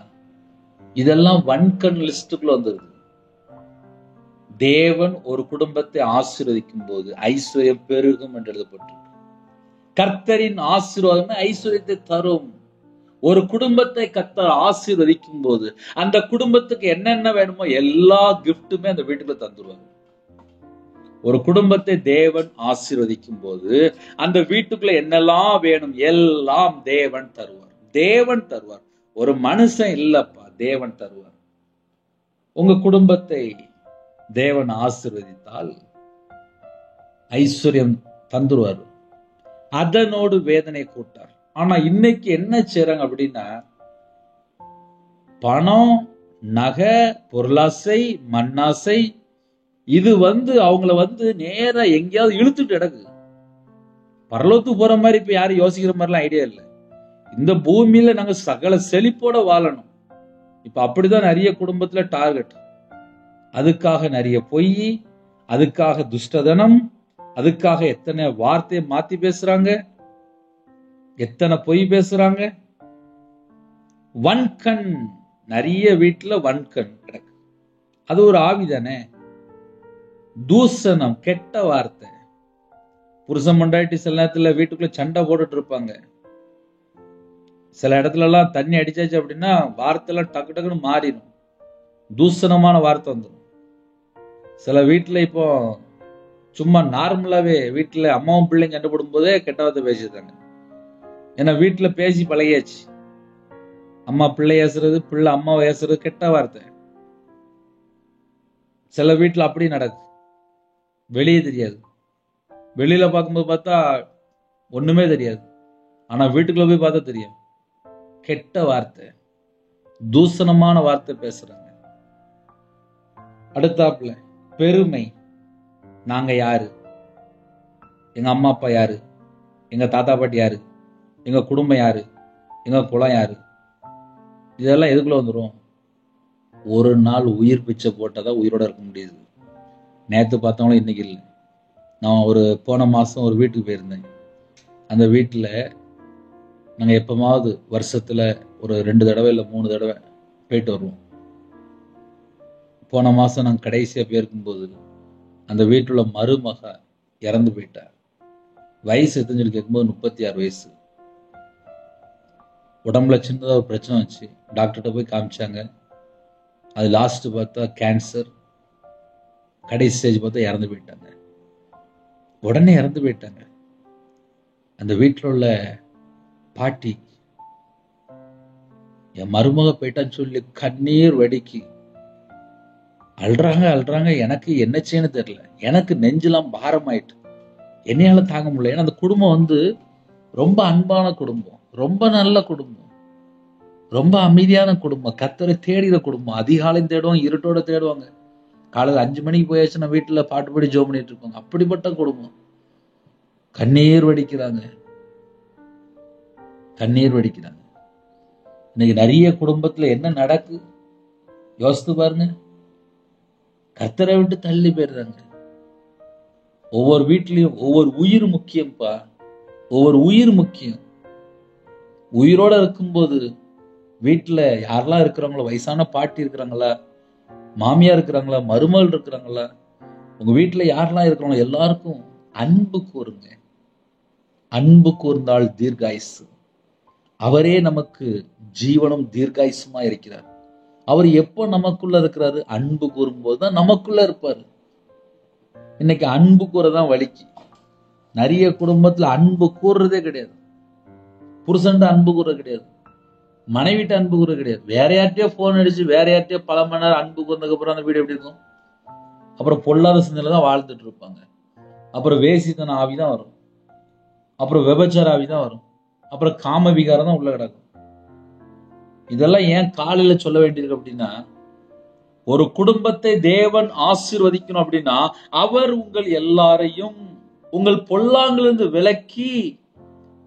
இதெல்லாம் வன்கண் லிஸ்டுக்குள்ள வந்துருது. தேவன் ஒரு குடும்பத்தை ஆசீர்வதிக்கும் போது ஐஸ்வர்யம் பெருகும் என்று எழுதப்பட்டிருக்கு. கர்த்தரின் ஆசீர்வாதமே ஐஸ்வர்யத்தை தரும். ஒரு குடும்பத்தை கர்த்தர் ஆசீர்வதிக்கும் போது அந்த குடும்பத்துக்கு என்னென்ன வேணுமோ எல்லா கிஃப்ட்டுமே அந்த வீட்டுக்குள்ள தந்துருவாங்க. ஒரு குடும்பத்தை தேவன் ஆசீர்வதிக்கும் போது அந்த வீட்டுக்குள்ள என்னெல்லாம் வேணும் எல்லாம் தேவன் தருவார். தேவன் தருவார். ஒரு மனுஷன் இல்லப்பா, தேவன் தருவார். உங்க குடும்பத்தை தேவன் ஆசீர்வதித்தால் ஐஸ்வர்யம் தந்துருவார். அதனோடு வேதனை கூட்டார். ஆனா இன்னைக்கு என்ன செய்றாங்க அப்படின்னா, பணம், நகை, பொருளாசை, மண்ணாசை, இது அவங்கள நேரா எங்கேயாவது இழுத்துட்டு கிடக்கு. பரலோகத்துக்கு போற மாதிரி இப்ப யாரும் யோசிக்கிற மாதிரிலாம் ஐடியா இல்லை. இந்த பூமியில நாங்க சகல செழிப்போட வாழணும். இப்ப அப்படிதான் நிறைய குடும்பத்துல டார்கெட். அதுக்காக நிறைய பொய், அதுக்காக துஷ்டதனம், அதுக்காக எத்தனை வார்த்தையை மாத்தி பேசுறாங்க, எத்தனை பொய் பேசுறாங்க. வன்கண், நிறைய வீட்டுல வன்கண் கிடக்கு. அது ஒரு ஆவிதானே. தூசணம், கெட்ட வார்த்தை. புருஷன் பொண்டாட்டி சில நேரத்துல வீட்டுக்குள்ள சண்டை போட்டுட்டு இருப்பாங்க. சில இடத்துல எல்லாம் தண்ணி அடிச்சாச்சு அப்படின்னா வார்த்தை எல்லாம் டக்கு டக்குன்னு மாறிடும். தூசணமான வார்த்தை வந்துடும். சில வீட்டுல இப்போ சும்மா நார்மலாவே வீட்டுல அம்மாவும் பிள்ளைங்க சண்டை போடும் போதே கெட்ட வார்த்தை பேசிட்டாங்க. ஏன்னா வீட்டுல பேசி பழகியாச்சு. அம்மா பிள்ளை ஏசுறது, பிள்ளை அம்மாவை ஏசுறது கெட்ட வார்த்தை. சில வீட்டுல அப்படி நடக்குது. வெளியே தெரியாது. வெளியில பார்க்கும்போது பார்த்தா ஒண்ணுமே தெரியாது. ஆனா வீட்டுக்குள்ள போய் பார்த்தா தெரியும். கெட்ட வார்த்தை, தூசணமான வார்த்தை பேசுறாங்க. அடுத்தாப்புல பெருமை. நாங்க யாரு, எங்க அம்மா அப்பா யாரு, எங்க தாத்தா பாட்டி யாரு, எங்க குடும்பம் யாரு, எங்க குலம் யாரு, இதெல்லாம் எதுக்குள்ள வந்துடும்? ஒரு நாள் உயிர் பிச்சை போட்டாதான் உயிரோட இருக்க முடியுது. நேத்து பார்த்தவங்களும் இன்னைக்கு இல்லை. நான் போன மாசம் ஒரு வீட்டுக்கு போயிருந்தேன். அந்த வீட்டுல நாங்க எப்பமாவது வருஷத்துல ஒரு 2 தடவை இல்லை 3 தடவை போயிட்டு வருவோம். போன மாசம் நாங்க கடைசியா போயிருக்கும்போது அந்த வீட்டுல மருமக இறந்து போயிட்டார். வயசு எத்தனை சொல்லி கேட்கும்போது 36 வயசு. உடம்புல சின்னதாக ஒரு பிரச்சனை வச்சு டாக்டர்கிட்ட போய் காமிச்சாங்க. அது லாஸ்ட் பார்த்தா கேன்சர். கடைசி ஸ்டேஜ் பார்த்தா இறந்து போயிட்டாங்க. உடனே இறந்து போயிட்டாங்க. அந்த வீட்டில் உள்ள பாட்டி என் மருமக போயிட்டான்னு சொல்லி கண்ணீர் வடிக்கி அழுறாங்க. எனக்கு என்ன செய்யணும் தெரியல. எனக்கு நெஞ்செல்லாம் பாரம் ஆயிட்டு என்னையால தாங்க முடியல. ஏன்னா அந்த குடும்பம் ரொம்ப அன்பான குடும்பம், ரொம்ப நல்ல குடும்பம், ரொம்ப அமைதியான குடும்பம், கர்த்தரை தேடுகிற குடும்பம். அதிகாலையும் தேடுவாங்க, இருட்டோட தேடுவாங்க. காலையில் 5 மணிக்கு போயாச்சுன்னா வீட்டுல பாட்டு பாடி ஜோம் பண்ணிட்டு இருப்பாங்க. அப்படிப்பட்ட குடும்பம். கண்ணீர் வடிக்கிறாங்க. இன்னைக்கு நிறைய குடும்பத்துல என்ன நடக்கு யோசித்து பாருங்க. கர்த்தரை விட்டு தள்ளி போயிடுறாங்க. ஒவ்வொரு வீட்லயும் ஒவ்வொரு உயிர் முக்கியம்ப்பா. ஒவ்வொரு உயிர் முக்கியம். உயிரோட இருக்கும்போது வீட்டுல யாரெல்லாம் இருக்கிறாங்களோ, வயசான பாட்டி இருக்கிறாங்களா, மாமியார் இருக்கிறாங்களா, மருமகள் இருக்கிறாங்களா, உங்க வீட்டுல யாரெல்லாம் இருக்கிறாங்களோ எல்லாருக்கும் அன்பு கூறுங்க. அன்பு கூர்ந்தால் தீர்காயுசு. அவரே நமக்கு ஜீவனும் தீர்காயுசுமா இருக்கிறார். அவர் எப்போ நமக்குள்ள இருக்கிறாரு? அன்பு கூறும்போது தான் நமக்குள்ள இருப்பாரு. இன்னைக்கு அன்பு கூறதான் வலிக்கு. நிறைய குடும்பத்துல அன்பு கூறுறதே கிடையாது. புருஷன்ட அன்பு கூற கிடையாது, மனைவிட்ட அன்பு கூற கிடையாது. வேற யார்ட்டையோ போன் அடிச்சு வேற யார்ட்டையோ பல மணி நேரம் அன்பு கூர்ந்ததுக்கு அப்புறம் அந்த வீடு எப்படி இருக்கும்? அப்புறம் பொல்லாத சிந்தனையில தான் வாழ்ந்துட்டு இருப்பாங்க. அப்புறம் வேசித்தன ஆவிதான் வரும். அப்புறம் விபச்சார ஆவிதான் வரும். அப்புறம் காம விகாரம் தான் உள்ள கிடக்கும். இதெல்லாம் ஏன் காலையில சொல்ல வேண்டியிருக்கு அப்படின்னா, ஒரு குடும்பத்தை தேவன் ஆசீர்வதிக்கணும் அப்படின்னா அவர் உங்கள் எல்லாரையும் உங்கள் பொல்லாங்கிலிருந்து விலக்கி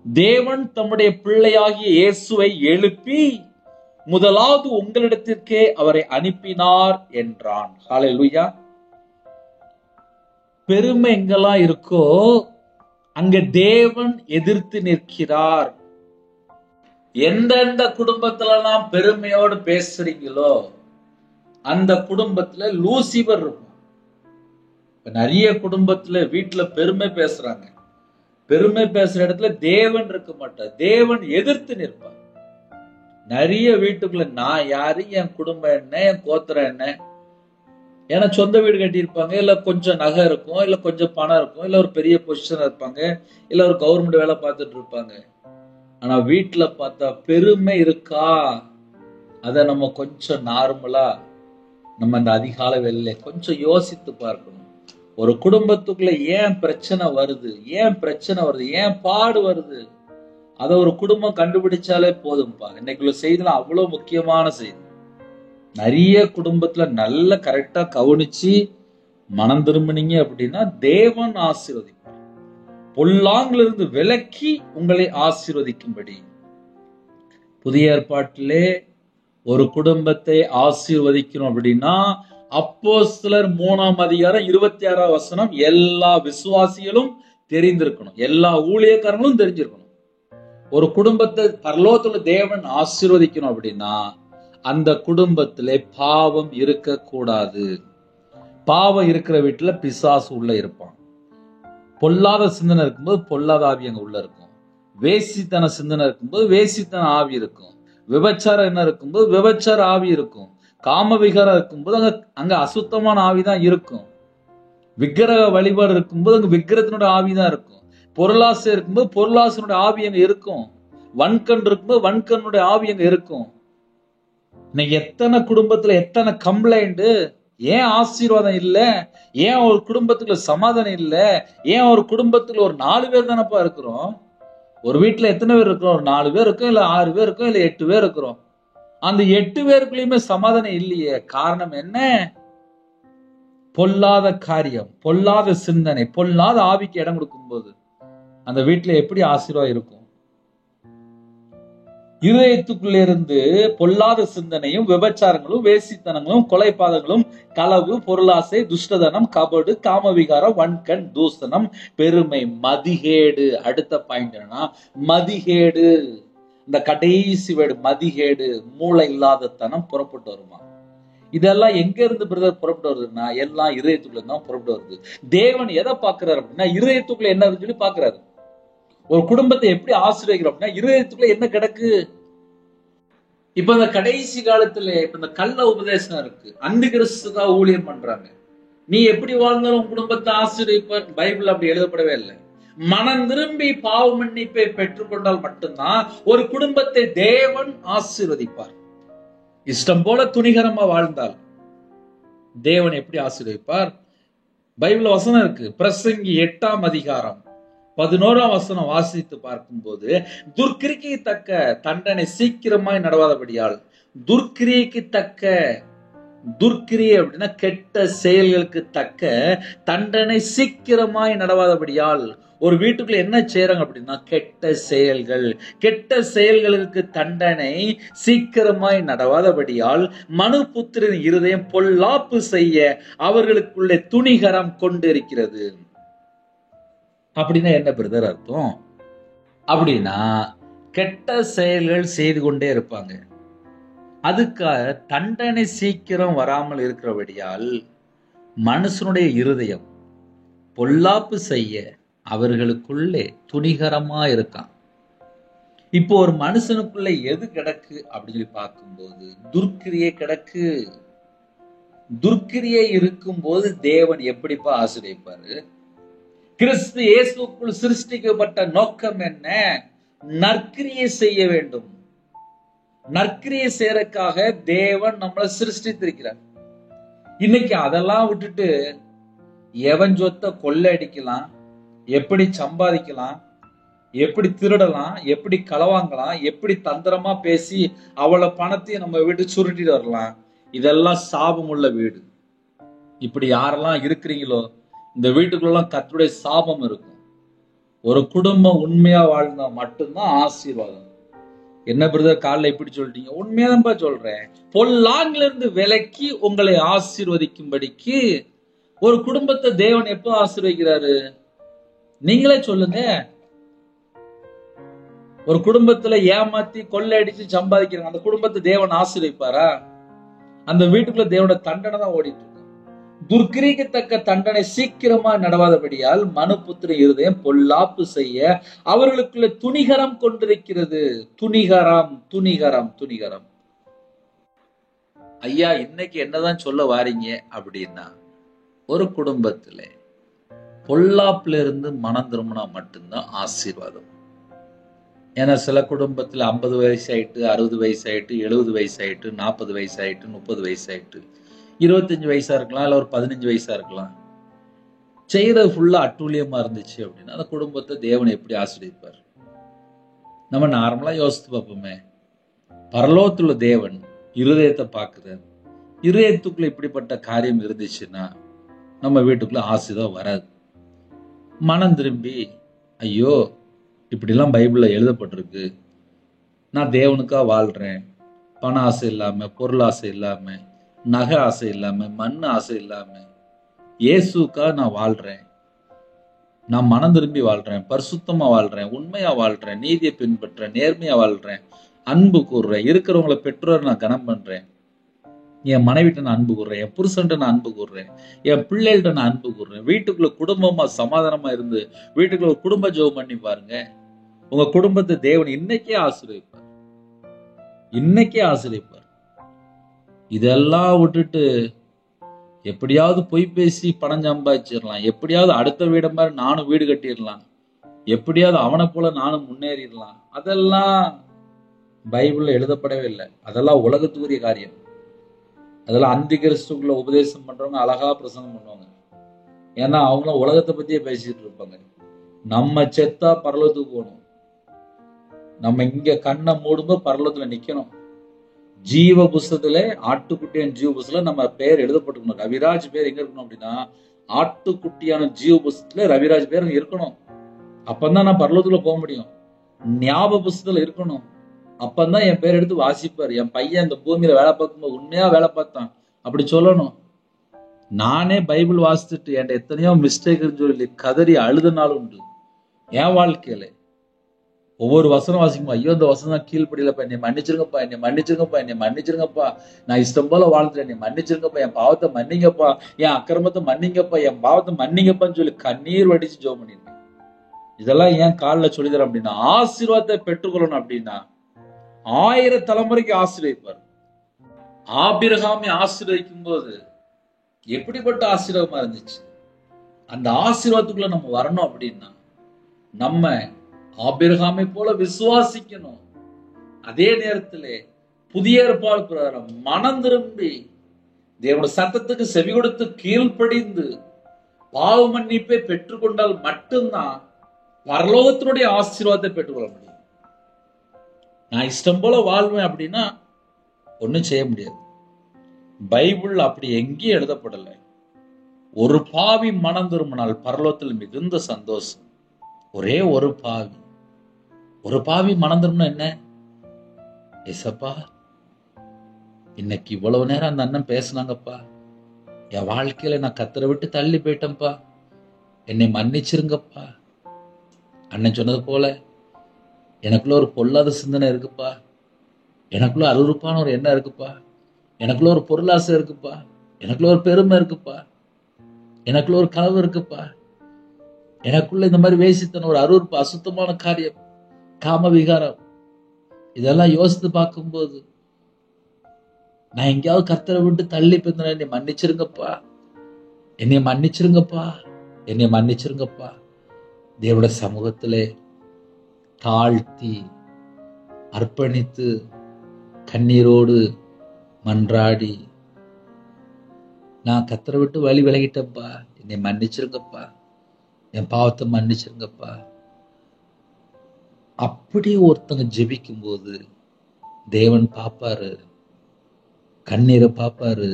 தேவன் தம்முடைய பிள்ளையாகிய இயேசுவை எழுப்பி முதலாவது உங்களிடத்திற்கே அவரை அனுப்பினார் என்றான். ஹல்லேலூயா. பெருமை எங்கெல்லாம் இருக்கோ அங்க தேவன் எதிர்த்து நிற்கிறார். எந்தெந்த குடும்பத்துல எல்லாம் பெருமையோடு பேசுறீங்களோ அந்த குடும்பத்துல லூசிபர் இருக்கும். நிறைய குடும்பத்துல வீட்டுல பெருமை பேசுறாங்க. பெருமை பேசுற இடத்துல தேவன் இருக்க மாட்டார். தேவன் எதிர்த்து நிற்பார். நிறைய வீட்டுக்குள்ள நான் யாரு, என் குடும்பம் என்ன, என் கோத்திரம் என்ன, ஏன்னா சொந்த வீடு கட்டியிருப்பாங்க, இல்ல கொஞ்சம் நகை இருக்கும், இல்ல கொஞ்சம் பணம் இருக்கும், இல்ல ஒரு பெரிய பொசிஷன் இருப்பாங்க, இல்ல ஒரு கவர்மெண்ட் வேலை பார்த்துட்டு இருப்பாங்க. ஆனா வீட்டுல பார்த்தா பெருமை இருக்கா? அத நம்ம கொஞ்சம் நார்மலா நம்ம இந்த அதிகால வேலையில கொஞ்சம் யோசித்து பார்க்கணும். ஒரு குடும்பத்துக்குள்ள ஏன் பிரச்சனை வருது, ஏன் பாடு வருது, அத ஒரு குடும்பம் கண்டுபிடிச்சாலே போதும்பா. இன்னைக்குள்ள செய்திலாம் அவ்வளவு முக்கியமான செய்தி. நிறைய குடும்பத்துல நல்ல கரெக்டா கவனிச்சு மனம் திரும்பினீங்க அப்படின்னா தேவன் ஆசீர்வதிப்பார். பொல்லாங்குல இருந்து விலக்கி உங்களை ஆசீர்வதிக்கும்படி. புதிய ஏற்பாட்டிலே ஒரு குடும்பத்தை ஆசீர்வதிக்கணும் அப்படின்னா அப்போஸ்தலர் 3ஆம் அதிகாரம் 26ஆம் வசனம் எல்லா விசுவாசிகளும் தெரிந்திருக்கணும், எல்லா ஊழியக்காரங்களும் தெரிஞ்சிருக்கணும். ஒரு குடும்பத்தை பரலோகத்துல தேவன் ஆசீர்வதிக்கணும் அப்படின்னா அந்த குடும்பத்திலே பாவம் இருக்க கூடாது. பாவம் இருக்கிற வீட்டுல பிசாசு உள்ள இருப்பான். பொல்லாத சிந்தனை இருக்கும்போது பொல்லாத ஆவி அங்க உள்ள இருக்கும். வேசித்தன சிந்தனை இருக்கும்போது வேசித்தன ஆவி இருக்கும். விபச்சாரம் என்ன இருக்கும்போது விபச்சார ஆவி இருக்கும். காம விகாரம் இருக்கும்போது அங்க அசுத்தமான ஆவிதான் இருக்கும். விக்கிரக வழிபாடு இருக்கும்போது அங்க விக்கிரத்தினுடைய ஆவிதான் இருக்கும். பொருளாசை இருக்கும்போது பொருளாசனுடைய ஆவி அங்க இருக்கும். வன்கண் இருக்கும்போது வன்கண்ணுடைய ஆவி அங்க இருக்கும். இன்னைக்கு எத்தனை குடும்பத்துல எத்தனை கம்ப்ளைண்ட், ஏன் ஆசீர்வாதம் இல்ல, ஏன் ஒரு குடும்பத்துக்குள்ள சமாதானம் இல்ல, ஏன் ஒரு குடும்பத்துல ஒரு 4 பேர் தானப்பா இருக்கிறோம். ஒரு வீட்டுல எத்தனை பேர் இருக்கிறோம்? ஒரு 4 பேர் இருக்கும், இல்ல 6 பேர் இருக்கும், இல்ல 8 பேர் இருக்கிறோம். அந்த 8 பேருக்குள்ளயுமே சமாதானம் இல்லையே. காரணம் என்ன? பொல்லாத காரியம், பொல்லாத சிந்தனை, பொல்லாத ஆவிக்கு இடம் கொடுக்கும் போது அந்த வீட்டுல எப்படி ஆசீர்வாதம் இருக்கும்? இருதயத்துக்குள்ள இருந்து பொல்லாத சிந்தனையும் விபச்சாரங்களும் வேசித்தனங்களும் கொலைபாதங்களும் களவு பொருளாசை துஷ்டதனம் கபடு காமவிகாரம் வன்கண் தூசணம் பெருமை மதிகேடு. அடுத்த பாயிண்ட் என்னன்னா மதிகேடு. இந்த கடைசி வேடு மதிகேடு, மூளை இல்லாத தனம் புறப்பட்டு வருமா. இதெல்லாம் எங்க இருந்து பிரதர் புறப்பட்டு வருதுன்னா எல்லாம் இருதயத்துக்குள்ள தான் புறப்பட்டு வருது. தேவன் எதை பாக்குறாரு அப்படின்னா இருதயத்துக்குள்ள என்ன சொல்லி பாக்குறாரு. ஒரு குடும்பத்தை எப்படி ஆசீர்வதிக்கிறோம் அப்படின்னா இருதயத்துக்குள்ள என்ன கிடக்கு. இப்ப இந்த கடைசி காலத்துல இப்ப இந்த கள்ள உபதேசம் இருக்கு. அந்தி கிறிஸ்துவ ஊழியம் பண்றாங்க. நீ எப்படி வாழ்ந்தாலும் உன் குடும்பத்தை ஆசீர்வதிப்பார். பைபிள் அப்படி எழுதப்படவே இல்லை. மனம் திரும்பி பாவ மன்னிப்பை பெற்றுக்கொண்டால் மட்டும்தான் ஒரு குடும்பத்தை தேவன் ஆசீர்வதிப்பார். இஷ்டம் போல துணிகரமா வாழ்ந்தால் தேவன் எப்படி ஆசீர்வதிப்பார்? பைபிள் வசனம் இருக்கு. பிரசங்கி 8ஆம் அதிகாரம் 11ஆம் வசனம் வாசித்து பார்க்கும்போது துர்க்கிரிக்கு தக்க தண்டனை சீக்கிரமாய் நடவாதபடியால், துர்க்கிரிக்கு தக்க, துர்க்கிரியை அப்படின்னா கெட்ட செயல்களுக்கு தக்க தண்டனை சீக்கிரமாய் நடவாதபடியால். ஒரு வீட்டுக்குள்ள என்ன செய்யறாங்க அப்படின்னா கெட்ட செயல்கள், கெட்ட செயல்களுக்கு தண்டனை சீக்கிரமாய் நடவாதபடியால் மனுபுத்திரன் இருதயம் பொல்லாப்பு செய்ய அவர்களுக்குள்ளே துணிகரம் கொண்டு இருக்கிறது. அப்படின்னா என்ன பிரதர் அர்த்தம்? அப்படின்னா கெட்ட செயல்கள் செய்து கொண்டே இருப்பாங்க. அதுக்காக தண்டனை சீக்கிரம் வராமல் இருக்கிறபடியால் மனுஷனுடைய இருதயம் பொல்லாப்பு செய்ய அவர்களுக்குள்ளே துணிகரமா இருக்கான். இப்போ ஒரு மனுஷனுக்குள்ள எது கிடக்கு அப்படின்னு சொல்லி பார்க்கும்போது துர்க்கிரியை கிடக்கு. துர்க்கிரியை இருக்கும் போது தேவன் எப்படிப்பா ஆசீர்வதிப்பாரு? கிறிஸ்து இயேசுக்குள் சிருஷ்டிக்கப்பட்ட நோக்கம் என்ன? நற்கிரியை செய்ய வேண்டும். நற்கிரியை செய்யறதுக்காக தேவன் நம்மளை சிருஷ்டித்திருக்கிறார். இன்னைக்கு அதெல்லாம் விட்டுட்டு எவன் சொத்தை கொள்ளையடிக்கலாம், எப்படி சம்பாதிக்கலாம், எப்படி திருடலாம், எப்படி களவாங்கலாம், எப்படி தந்திரமா பேசி அவளை பணத்தையும் நம்ம வீட்டு சுருட்டிட்டு வரலாம், இதெல்லாம் சாபம் உள்ள வீடு. இப்படி யாரெல்லாம் இருக்கிறீங்களோ இந்த வீட்டுக்குள்ளலாம் கர்த்தருடைய சாபம் இருக்கும். ஒரு குடும்பம் உண்மையா வாழ்ந்தா மட்டும்தான் ஆசீர்வாதம். என்ன பிரதர் காலைல இப்படி சொல்லிட்டீங்க? உண்மையாதான்ப்பா சொல்றேன். பொல்லாங்குல இருந்து விலக்கி உங்களை ஆசீர்வதிக்கும்படிக்கு ஒரு குடும்பத்தை தேவன் எப்போ ஆசீர்வதிக்கிறாரு? நீங்களே சொல்லுங்க. ஒரு குடும்பத்துல ஏமாத்தி கொள்ளையடிச்சு சம்பாதிக்கிறாங்க, அந்த குடும்பத்தை தேவன் ஆசீர்வதிப்பாரா? அந்த வீட்டுக்குள்ள தேவனோட தண்டனை தான் ஓடிட்டு இருக்கு. துர்க்கிரிக்கத்தக்க தண்டனை சீக்கிரமா நடவாதபடியால் மனுபுத்திர இருதயம் பொல்லாப்பு செய்ய அவர்களுக்குள்ள துணிகரம் கொண்டிருக்கிறது. துணிகரம் துணிகரம் துணிகரம். ஐயா, இன்னைக்கு என்னதான் சொல்ல வாரீங்க அப்படின்னா, ஒரு குடும்பத்துல பொல்லாப்புல இருந்து மனம் திரும்பினா மட்டும்தான் ஆசீர்வாதம். ஏன்னா சில குடும்பத்துல 50 வயசு ஆயிட்டு, 60 வயசு ஆயிட்டு, 70 வயசு ஆயிட்டு, 40 வயசு ஆயிட்டு, 30 வயசு ஆயிட்டு, 25 வயசா இருக்கலாம், இல்ல ஒரு 15 வயசா இருக்கலாம். செய்யறது ஃபுல்லா அட்டூழியமா இருந்துச்சு அப்படின்னா அந்த குடும்பத்தை தேவன் எப்படி ஆசீர்வதிப்பார்? நம்ம நார்மலா யோசித்து பார்ப்போமே. பரலோகத்துள்ள தேவன் இருதயத்தை பார்க்கிறார். இருதயத்துக்குள்ள இப்படிப்பட்ட காரியம் இருந்துச்சுன்னா நம்ம வீட்டுக்குள்ள ஆசீர்வாதம் வராது. மனம் திரும்பி, ஐயோ இப்படிலாம் பைபிள்ல எழுதப்பட்டிருக்கு, நான் தேவனுக்கா வாழ்றேன், பண ஆசை இல்லாம, பொருள் ஆசை இல்லாம, நகை ஆசை இல்லாம, மண் ஆசை இல்லாம இயேசுக்கா நான் வாழ்றேன், நான் மனம் திரும்பி வாழ்றேன், பரிசுத்தமா வாழ்றேன், உண்மையா வாழ்றேன், நீதியை பின்பற்றேன், நேர்மையா வாழ்றேன், அன்பு கூறுறேன், இருக்கிறவங்களை பெற்றோர் நான் கனம் பண்றேன், என் மனைவிட்ட நான் அன்பு கூறுறேன், என் புருஷன்ட்ட நான் அன்பு கூறுறேன், என் பிள்ளைகள்ட்ட நான் அன்பு கூறுறேன், வீட்டுக்குள்ள குடும்பமா சமாதானமா இருந்து வீட்டுக்குள்ள ஒரு குடும்ப ஜெபம் பண்ணி பாருங்க. உங்க குடும்பத்தை தேவன் இன்னைக்கே ஆசீர்வதிப்பார். இன்னைக்கே ஆசீர்வதிப்பார். இதெல்லாம் விட்டுட்டு எப்படியாவது பொய் பேசி பணம் சம்பாதிச்சிடலாம், எப்படியாவது அடுத்த வீட மாதிரி நானும் வீடு கட்டிடலாம், எப்படியாவது அவனை போல நானும் முன்னேறிடலாம், அதெல்லாம் பைபிள்ல எழுதப்படவே இல்லை. அதெல்லாம் உலகத்துக்குரிய காரியம். அதெல்லாம் அந்தி கிறிஸ்துக்குள்ள உபதேசம் பண்றவங்க அழகா பிரசங்கம் பண்ணுவாங்க. ஏன்னா அவங்களும் உலகத்தை பத்தியே பேசிட்டு இருப்பாங்க. நம்ம செத்தா பரலோகத்துக்கு போகணும், நம்ம இங்க கண்ணை மூடும்போது பரலோகத்துல நிக்கணும். ஜீவ புஸ்தகத்துல, ஆட்டுக்குட்டியான ஜீவ புஸ்தகத்துல நம்ம பேர் எழுதப்பட்டிருக்கணும். ரவிராஜ் பேர் எங்க இருக்கணும் அப்படின்னா ஆட்டுக்குட்டியான ஜீவ புஸ்தகத்துல ரவிராஜ் பேர் இருக்கணும். அப்பந்தான் நான் பரலோகத்துல போக முடியும். ஞாபக புஸ்தகத்துல இருக்கணும். அப்பந்தான் என் பேர் எடுத்து வாசிப்பார். என் பையன் இந்த பூமியில வேலை பார்க்கும்போது உண்மையா வேலை பார்த்தான் அப்படி சொல்லணும். நானே பைபிள் வாசிச்சுட்டு என்கிட்ட எத்தனையோ மிஸ்டேக் சொல்லி கதறி அழுத நாள் உண்டு என் வாழ்க்கையில. ஒவ்வொரு வசனம் வாசிக்கும், ஐயோ இந்த வசனம் தான் கீழ்படியிலப்பா, என்னை மன்னிச்சிருங்கப்பா, என்னை மன்னிச்சிருங்கப்பா, என்னை மன்னிச்சிருங்கப்பா, நான் இஷ்டம் போல வாழ்ந்துட்டேன், என்னை மன்னிச்சிருங்கப்பா, என் பாவத்தை மன்னிங்கப்பா, என் அக்கிரமத்தை மன்னிங்கப்பா, என் பாவத்தை மன்னிங்கப்பான்னு சொல்லி கண்ணீர் வடிச்சு ஜெபம் பண்ணிருக்கேன். இதெல்லாம் ஏன் காலில் சொல்லித்தரேன் அப்படின்னா, ஆசீர்வாதத்தை பெற்றுக்கொள்ளணும் அப்படின்னா 1000 தலைமுறைக்கு ஆசீர்வதிப்பார். ஆபிரகாமை ஆசீர்வதிக்கும் போது எப்படிப்பட்ட ஆசீர்வாதமா இருந்துச்சு. அந்த ஆசீர்வாதத்துக்குள்ள நம்ம வரணும் அப்படின்னா நம்ம ஆபிரகாமை போல விசுவாசிக்கணும். அதே நேரத்திலே புதிய ஏற்பாடு பிரகாரம் மனம் திரும்பி தேவனுடைய சத்தத்துக்கு செவி கொடுத்து கீழ்ப்படிந்து பாவ மன்னிப்பை பெற்றுக்கொண்டால் மட்டும்தான் பரலோகத்தினுடைய ஆசீர்வாதத்தை பெற்றுக்கொள்ள முடியும். நான் இஷ்டம் போல வாழ்வேன் அப்படின்னா ஒன்னும் செய்ய முடியாது. பைபிள் அப்படி எங்கேயும் எழுதப்படல. ஒரு பாவி மனம் திரும்பினால் பரலோகத்தில் மிகுந்த சந்தோஷம். ஒரே ஒரு பாவி மனம் திரும்பினா என்ன, ஏசப்பா இன்னைக்கு இவ்வளவு நேரம் அந்த அண்ணன் பேசினாங்கப்பா, என் வாழ்க்கையில நான் கத்தரை விட்டு தள்ளி போயிட்டேன்ப்பா, என்னை மன்னிச்சிருங்கப்பா. அண்ணன் சொன்னது போல எனக்குள்ள ஒரு பொல்லாத சிந்தனை இருக்குப்பா, எனக்குள்ள அருவருப்பான ஒரு எண்ணம் இருக்குப்பா, எனக்குள்ள ஒரு பொருளாசை இருக்குப்பா, எனக்குள்ள ஒரு பெருமை இருக்குப்பா, எனக்குள்ள ஒரு கனவு இருக்குப்பா, எனக்குள்ள இந்த மாதிரி வேசித்தன ஒரு அருவருப்பு, அசுத்தமான காரியம், காம விகாரம், இதெல்லாம் யோசித்து பார்க்கும்போது நான் எங்கேயாவது கர்த்தரை விட்டு தள்ளி போயிருந்தேன், என்னை மன்னிச்சிருங்கப்பா, என்னை மன்னிச்சிருங்கப்பா, என்னை மன்னிச்சிருங்கப்பா. தேவனுடைய சமூகத்திலே தாழ்த்தி அர்ப்பணித்து கண்ணீரோடு மன்றாடி, நான் கர்த்தரை விட்டு வழி விலகிட்டப்பா, என்னை மன்னிச்சிருங்கப்பா, என் பாவத்தை மன்னிச்சிருங்கப்பா. அப்படி ஒருத்தங்க ஜெபிக்கும் போது தேவன் பார்ப்பாரு, கண்ணீரை பார்ப்பாரு.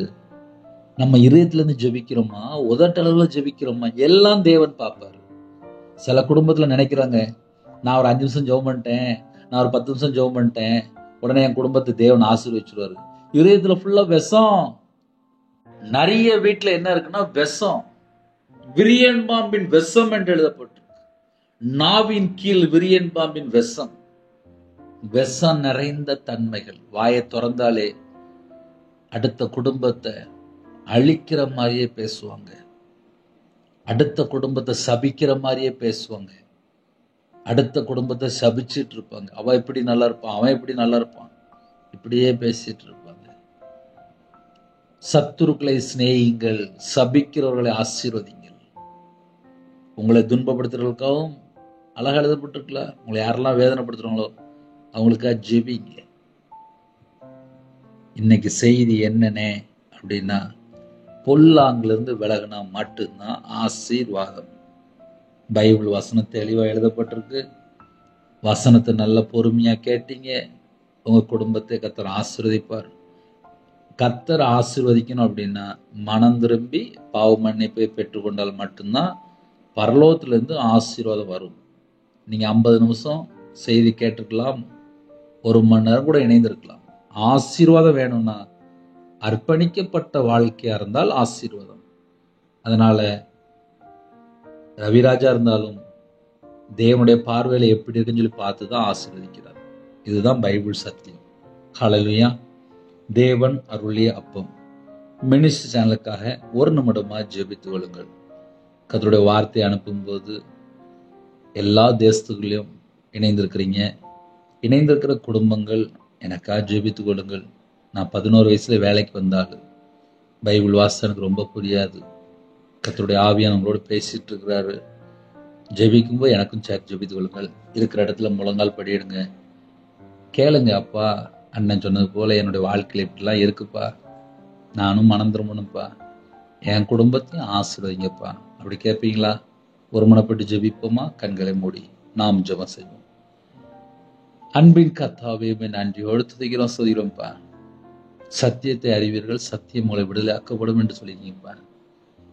நம்ம இதயத்துல இருந்து ஜெபிக்கிறோமா, உதட்டளவுல ஜெபிக்கிறோமா, எல்லாம் தேவன் பார்ப்பாரு. சில குடும்பத்துல நினைக்கிறாங்க, நான் ஒரு 5 நிமிஷம் ஜெபம் பண்ணிட்டேன், நான் ஒரு 10 நிமிஷம் ஜெபம் பண்ணிட்டேன், உடனே என் குடும்பத்தை தேவன் ஆசீர்வதிச்சிருவாரு. இதயத்துல ஃபுல்லா விஷம். நிறைய வீட்டுல என்ன இருக்குன்னா விஷம், விரியன் பாம்பின் விஷம் என்று எழுதப்பட்டிருக்கு. நாவின் கீழ் விரியன் பாம்பின் விஷம், விஷம் நிறைந்த தன்மைகள். வாயை திறந்தாலே அடுத்த குடும்பத்தை, அழிக்கிற மாதிரியே பேசுவாங்க. அடுத்த குடும்பத்தை சபிக்கிற மாதிரியே பேசுவாங்க. அடுத்த குடும்பத்தை சபிச்சிட்டு இருப்பாங்க. அவன் எப்படி நல்லா இருப்பான், அவன் எப்படி நல்லா இருப்பான், இப்படியே பேசிட்டு இருப்பாங்க. சத்துருக்களை சிநேகிங்கள், சபிக்கிறவர்களை ஆசீர்வதிங்கள். உங்களை துன்பப்படுத்துறவர்களுக்காகவும் அழகா எழுதப்பட்டிருக்கல. உங்களை யாரெல்லாம் வேதனைப்படுத்துறாங்களோ அவங்களுக்காக ஜெபிங்க. இன்னைக்கு செய்தி என்னன்னே அப்படின்னா, பொல்லாங்கிலிருந்து விலகினா மட்டும்தான் ஆசீர்வாதம். பைபிள் வசனம் தெளிவா எழுதப்பட்டிருக்கு. வசனத்தை நல்ல பொறுமையா கேட்டீங்க, உங்க குடும்பத்தை கர்த்தர் ஆசீர்வதிப்பார். கர்த்தர் ஆசீர்வதிக்கணும் அப்படின்னா மனம் திரும்பி பாவ மன்னிப்பை பெற்றுக்கொண்டால் மட்டும்தான் பரலோகத்திலிருந்து ஆசீர்வாதம் வரும். நீங்க 50 நிமிஷம் செய்தி கேட்டிருக்கலாம், 1 மணி நேரம் கூட இணைந்திருக்கலாம். ஆசீர்வாதம் வேணும்னா அர்ப்பணிக்கப்பட்ட வாழ்க்கையா இருந்தால் ஆசீர்வாதம். அதனால ரவிராஜா இருந்தாலும் தேவனுடைய பார்வையில எப்படி இருக்குன்னு சொல்லி பார்த்துதான் ஆசீர்வதிக்கிறார். இதுதான் பைபிள் சத்தியம். ஹல்லேலூயா. தேவன் அருளிய அப்பம் மினிஸ்ட்ரி சேனலுக்காக 1 நிமிடமா ஜெபித்துக் கொள்ளுங்கள். கர்த்தருடைய வார்த்தை அனுப்பும்போது எல்லா தேசத்துக்குள்ளேயும் இணைந்திருக்கிற குடும்பங்கள் எனக்காக ஜெபித்துக் கொள்ளுங்கள். நான் 11 வயசுல வேலைக்கு வந்தாலும் பைபிள் வாசித்தா எனக்கு ரொம்ப புரியாது. கர்த்தருடைய ஆவியானவர் நம்மளோட பேசிட்டு இருக்கிறாரு. ஜெபிக்கும்போது எனக்கும் சேர்த்து ஜெபித்துக் கொள்ளுங்கள். இருக்கிற இடத்துல முழங்கால் படியிடுங்க. கேளுங்க, அப்பா அண்ணன் சொன்னது போல என்னுடைய வாழ்க்கையில் இப்படிலாம் இருக்குப்பா, நானும் மனம் திரும்பணும்ப்பா, என் குடும்பத்தையும் ஆசீர்வதிங்கப்பா. அப்படி கேட்பீங்களா? ஒருமனப்பட்டு ஜெபிப்போமா? கண்களை மூடி நாம் ஜெபம் செய்வோம். அன்பின் கர்த்தாவே, நன்றியோடு துதிக்கிறோம், சொல்கிறோம்ப்பா. சத்தியத்தை அறிவீர்கள், சத்தியம் உங்களை விடுதலை ஆக்கப்படும் என்று சொல்லிருக்கீங்கப்பா.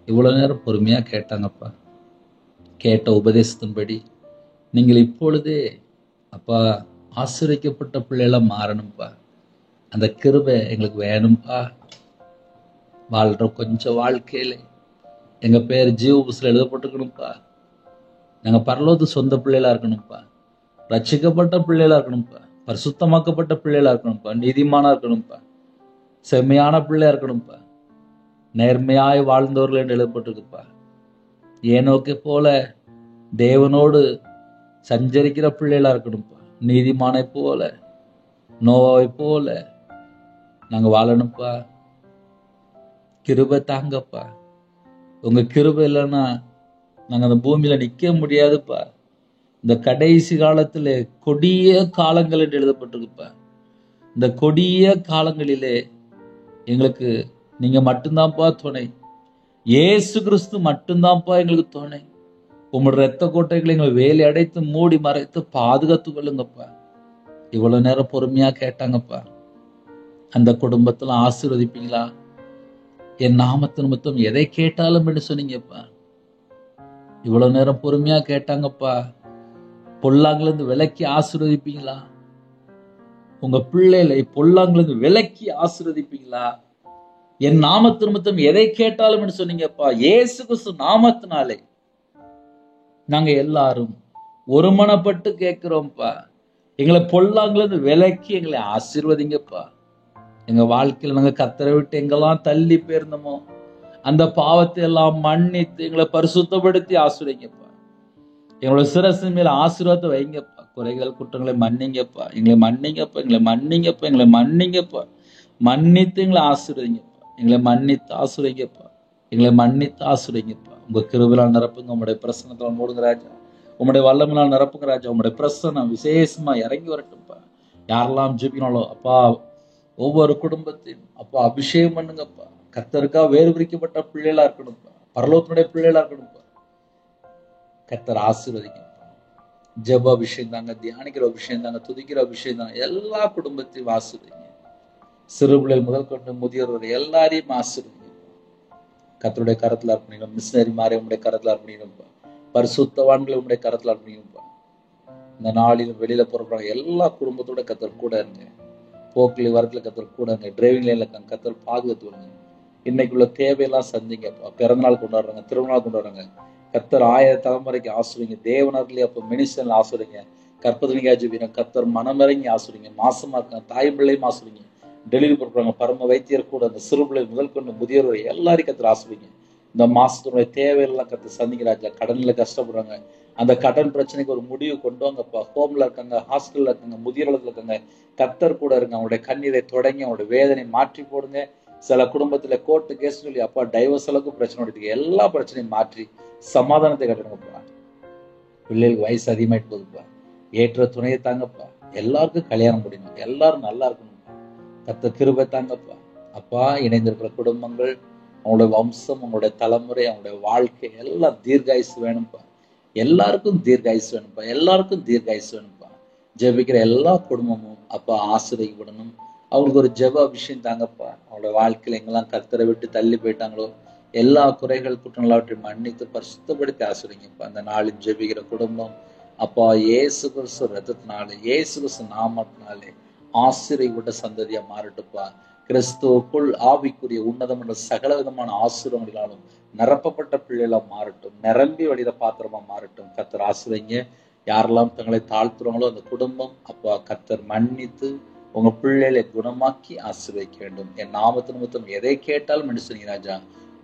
இவ்வளவு நேரம் பொறுமையா கேட்டாங்கப்பா. கேட்ட உபதேசத்தின்படி நீங்கள் இப்பொழுதே அப்பா ஆசீர்வதிக்கப்பட்ட பிள்ளைகளா மாறணும்ப்பா. அந்த கிருபை எங்களுக்கு வேணும்ப்பா. வாழ்ற கொஞ்சம் வாழ்க்கையில எங்க பேர் ஜீவ புஸ்தகத்துல எழுதப்பட்டிருக்கணும்ப்பா. நாங்க பரலோகத்து சொந்த பிள்ளைகளா இருக்கணும்ப்பா. ரட்சிக்கப்பட்ட பிள்ளைகளா இருக்கணும்ப்பா. பரிசுத்தமாக்கப்பட்ட பிள்ளைகளா இருக்கணும்ப்பா. நீதிமானா இருக்கணும்ப்பா. செம்மையான பிள்ளையா இருக்கணும்ப்பா. நேர்மையாய் வாழ்ந்தவர்கள் என்று எழுதப்பட்டிருக்குப்பா. ஏனோக்கை போல தேவனோடு சஞ்சரிக்கிற பிள்ளைகளா இருக்கணும்ப்பா. நீதிமானை போல, நோவாவை போல நாங்க வாழணும்ப்பா. கிருபை தாங்கப்பா. உங்க கிருபை இல்லைன்னா நாங்க அந்த பூமியில நிக்க முடியாதுப்பா. இந்த கடைசி காலத்துல கொடிய காலங்கள் என்று எழுதப்பட்டிருக்குப்பா. இந்த கொடிய காலங்களிலே எங்களுக்கு நீங்க மட்டும்தான்ப்பா துணை. இயேசு கிறிஸ்து மட்டும்தான்ப்பா எங்களுக்கு துணை. உங்களோட ரத்த கோட்டைகளை எங்களை வேலி அடைத்து மூடி மறைத்து பாதுகாத்து கொள்ளுங்கப்பா. இவ்வளவு நேரம் பொறுமையா கேட்டாங்கப்பா. அந்த குடும்பத்துல ஆசீர்வதிப்பீங்களா? என் நாமத்து நிமித்தம் எதை கேட்டாலும் என்று சொன்னீங்கப்பா. இவ்வளவு நேரம் பொறுமையா கேட்டாங்கப்பா. பொல்லாங்குல இருந்து விலக்கி ஆசீர்வதிப்பீங்களா? உங்க பிள்ளைகளை பொல்லாங்குல இருந்து விலக்கி ஆசீர்வதிப்பீங்களா? என் நாமத்து நிமித்தம் எதை கேட்டாலும் என்று சொன்னீங்கப்பா. இயேசு கிறிஸ்து நாமத்தினாலே நாங்க எல்லாரும் ஒருமனப்பட்டு கேட்கிறோம்ப்பா. எங்களை பொல்லாங்குல இருந்து விலக்கி எங்களை ஆசீர்வதிங்கப்பா. எங்க வாழ்க்கையில நாங்க கர்த்தரை விட்டு எங்கெல்லாம் தள்ளி போயிருந்தோமோ அந்த பாவத்தை எல்லாம் மன்னித்து எங்களை பரிசுத்தப்படுத்தி ஆசீர்வதிங்கப்பா. எங்களோட சிரசின் மேல ஆசீர்வாதத்தை வைங்கப்பா. குறைகள் குற்றங்களை மன்னிங்கப்பா. எங்களை மன்னிங்கப்பா. எங்களை மன்னிங்கப்பா. எங்களை மன்னிங்கப்பா. மன்னித்து எங்களை ஆசீர்வதிங்கப்பா. எங்களை மன்னித்து ஆசீர்வதிங்கப்பா. எங்களை மன்னித்து ஆசீர்வதிங்கப்பா. உங்க கிருபையால் நிரப்புங்க. உங்களுடைய பிரசன்னத்தால் மூடுங்க ராஜா. உங்களுடைய வல்லமையால் நிரப்புங்க ராஜா. உங்களுடைய பிரசன்னம் விசேஷமா இறங்கி வரட்டும்ப்பா. யாரெல்லாம் ஜெபிக்கனாலோ அப்பா, ஒவ்வொரு குடும்பத்தையும் அப்பா அபிஷேகம் பண்ணுங்கப்பா. கர்த்தருக்கா வேறு பிரிக்கப்பட்ட பிள்ளைகளா இருக்கணும்ப்பா. பரலோகத்தினுடைய பிள்ளைகளா இருக்கணும்ப்பா. கர்த்தர் ஆசீர்வதிங்கப்பா. ஜெப அபிஷேகம் தாங்க, தியானிக்கிற அபிஷேகம் தாங்க, துதிக்கிற அபிஷேகம் தாங்க. எல்லா குடும்பத்தையும் ஆசீர்வதிங்க. சிறு பிள்ளைகள் முதல் கொண்டு முதியோர் எல்லாரையும் ஆசீர்வதிங்க. கர்த்தருடைய கரத்துல அர்ப்பணிக்கணும். மிஷினரி மாறி உங்களுடைய கரத்துல அர்ப்பணிக்கணும்ப்பா. பரிசுத்தவான்களை உங்களுடைய கரத்துல அர்ப்பணிக்கணும்ப்பா. இந்த நாளில் வெளியில புறப்படுறாங்க எல்லா குடும்பத்தோட கர்த்தர் கூட இருங்க. போக்கில் வரத்துல கர்த்தர் கூட இருங்க. டிரைவிங் லைன்ல கர்த்தர் பாதுகாத்து வருங்க. இன்னைக்குள்ள தேவையெல்லாம் சந்திங்கப்பா. பிறந்தநாள் கொண்டாடுறாங்க, திருமணம் கொண்டாடுறாங்க. கர்த்தர் 1000 தலைமுறைக்கு ஆசீர்வதிங்க. தேவனர்களே அப்ப மினிஸ்டர்ல ஆசீர்வதிங்க. கற்பதனிக்கா ஜெபிக்கிறோம். கர்த்தர் மனமிறங்கி ஆசீர்வதிங்க. மாசமா இருக்காங்க தாய் பிள்ளையும் ஆசீர்வதிங்க. டெலிவரி பண்ணுறாங்க பரம வைத்தியர் கூட அந்த சிறுபிள்ளை முதல் கொண்டு முதியோர் வரை எல்லாரையும் கத்திர ஆசிர்வதிங்க. இந்த மாசத்தினுடைய தேவையெல்லாம் கத்து சந்திங்க ராஜா. கடன்ல கஷ்டப்படுறாங்க, அந்த கடன் பிரச்சனைக்கு ஒரு முடிவு கொண்டு வாங்கப்பா. ஹோம்ல இருக்காங்க, ஹாஸ்டல்ல இருக்காங்க, முதியோர் இல்லத்துல இருக்காங்க, கத்தர் கூட இருங்க. அவங்களுடைய கண்ணீரை தொடங்கி அவங்களுடைய வேதனை மாற்றி போடுங்க. சில குடும்பத்துல கோர்ட்டு கேஸ் சொல்லி அப்பா டைவர்ஸ் அளவுக்கு பிரச்சனை இருக்கு, எல்லா பிரச்சனையும் மாற்றி சமாதானத்தை கட்டணுங்கப்பா. பிள்ளைகளுக்கு வயசு அதிகமாயிட்டு போகுதுப்பா, ஏற்ற துணையை தாங்கப்பா. எல்லாருக்கும் கல்யாணம் முடியணும், எல்லாரும் நல்லா இருக்கணும்ப்பா. கத்த கிருபை தாங்கப்பா. அப்பா இணைந்திருக்கிற குடும்பங்கள், அவங்களுடைய வம்சம், அவங்களுடைய தலைமுறை, அவங்களுடைய வாழ்க்கை எல்லாம் தீர்காயுசு வேணும்ப்பா. எல்லாருக்கும் தீர்காயுசு வேணும்ப்பா, எல்லாருக்கும் தீர்காயுசு வேணும்ப்பா. ஜெபிக்கிற எல்லா குடும்பமும் அப்பா ஆசீர்வதிக்கப்படணும். அவங்களுக்கு ஒரு ஜெப அபிஷேகம் தாங்கப்பா. அவங்களோட வாழ்க்கையில எங்கெல்லாம் கர்த்தரை விட்டு தள்ளி போயிட்டாங்களோ எல்லா குறைகள் குற்றங்களாவற்றை மன்னித்து பரிசுத்தப்படுத்தி ஆசீர்வதிங்கப்பா. அந்த நாளில் ஜெபிக்கிற குடும்பம் அப்பா இயேசு கிறிஸ்து ரத்தத்தினாலே, இயேசு கிறிஸ்து நாமத்தினாலே ஆசீர்வதிக்கப்பட்ட சந்ததியா மாறட்டுப்பா. கிறிஸ்துவுக்குள் ஆவிக்குரிய உன்னதம் என்ற சகல விதமான ஆசீர்வாதங்களாலும் நிரப்பப்பட்ட பிள்ளைகளா மாறட்டும், நிரம்பி வழிகிற பாத்திரமா மாறட்டும். கர்த்தர் ஆசீர்வதிங்க. யாரெல்லாம் தங்களை தாழ்த்துறாங்களோ அந்த குடும்பம் அப்பா கர்த்தர் மன்னித்து உங்க பிள்ளைகளை குணமாக்கி ஆசீர்வதிக்க வேண்டும். என் நாமத்து நிமித்தம் எதை கேட்டாலும் மனுஷனீங்க ராஜா,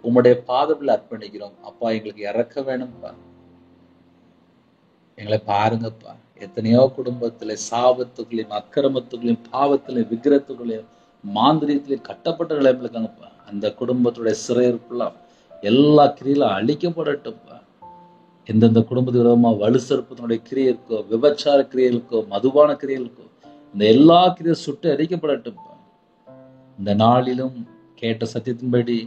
உம்முடைய பாதத்தில் அர்ப்பணிக்கிறோம். அப்பா எங்களுக்கு இறக்க வேணும்ப்பா, எங்களை பாருங்கப்பா. எத்தனையோ குடும்பத்துல சாபத்துக்குள்ளேயும் அக்கிரமத்துக்குள்ளேயும் பாவத்திலையும் விக்கிரத்துக்குள்ளேயும் மாந்திரியத்திலையும் கட்டப்பட்ட நிலைமையில இருக்காங்கப்பா. அந்த குடும்பத்துடைய சிறையிருப்புலாம் எல்லா கிரியிலும் அழிக்கப்படட்டும்ப்பா. எந்தெந்த குடும்பத்து விதமா வலு செருப்பத்தினுடைய கிரியை இருக்கோ, விபச்சார கிரியைகளுக்கோ, மதுபான கிரியைகளுக்கோ, இந்த எல்லா கிரியும் சுட்டு அடிக்கப்படட்டும்ப்பா. இந்த நாளிலும் கேட்ட சத்தியத்தின்படி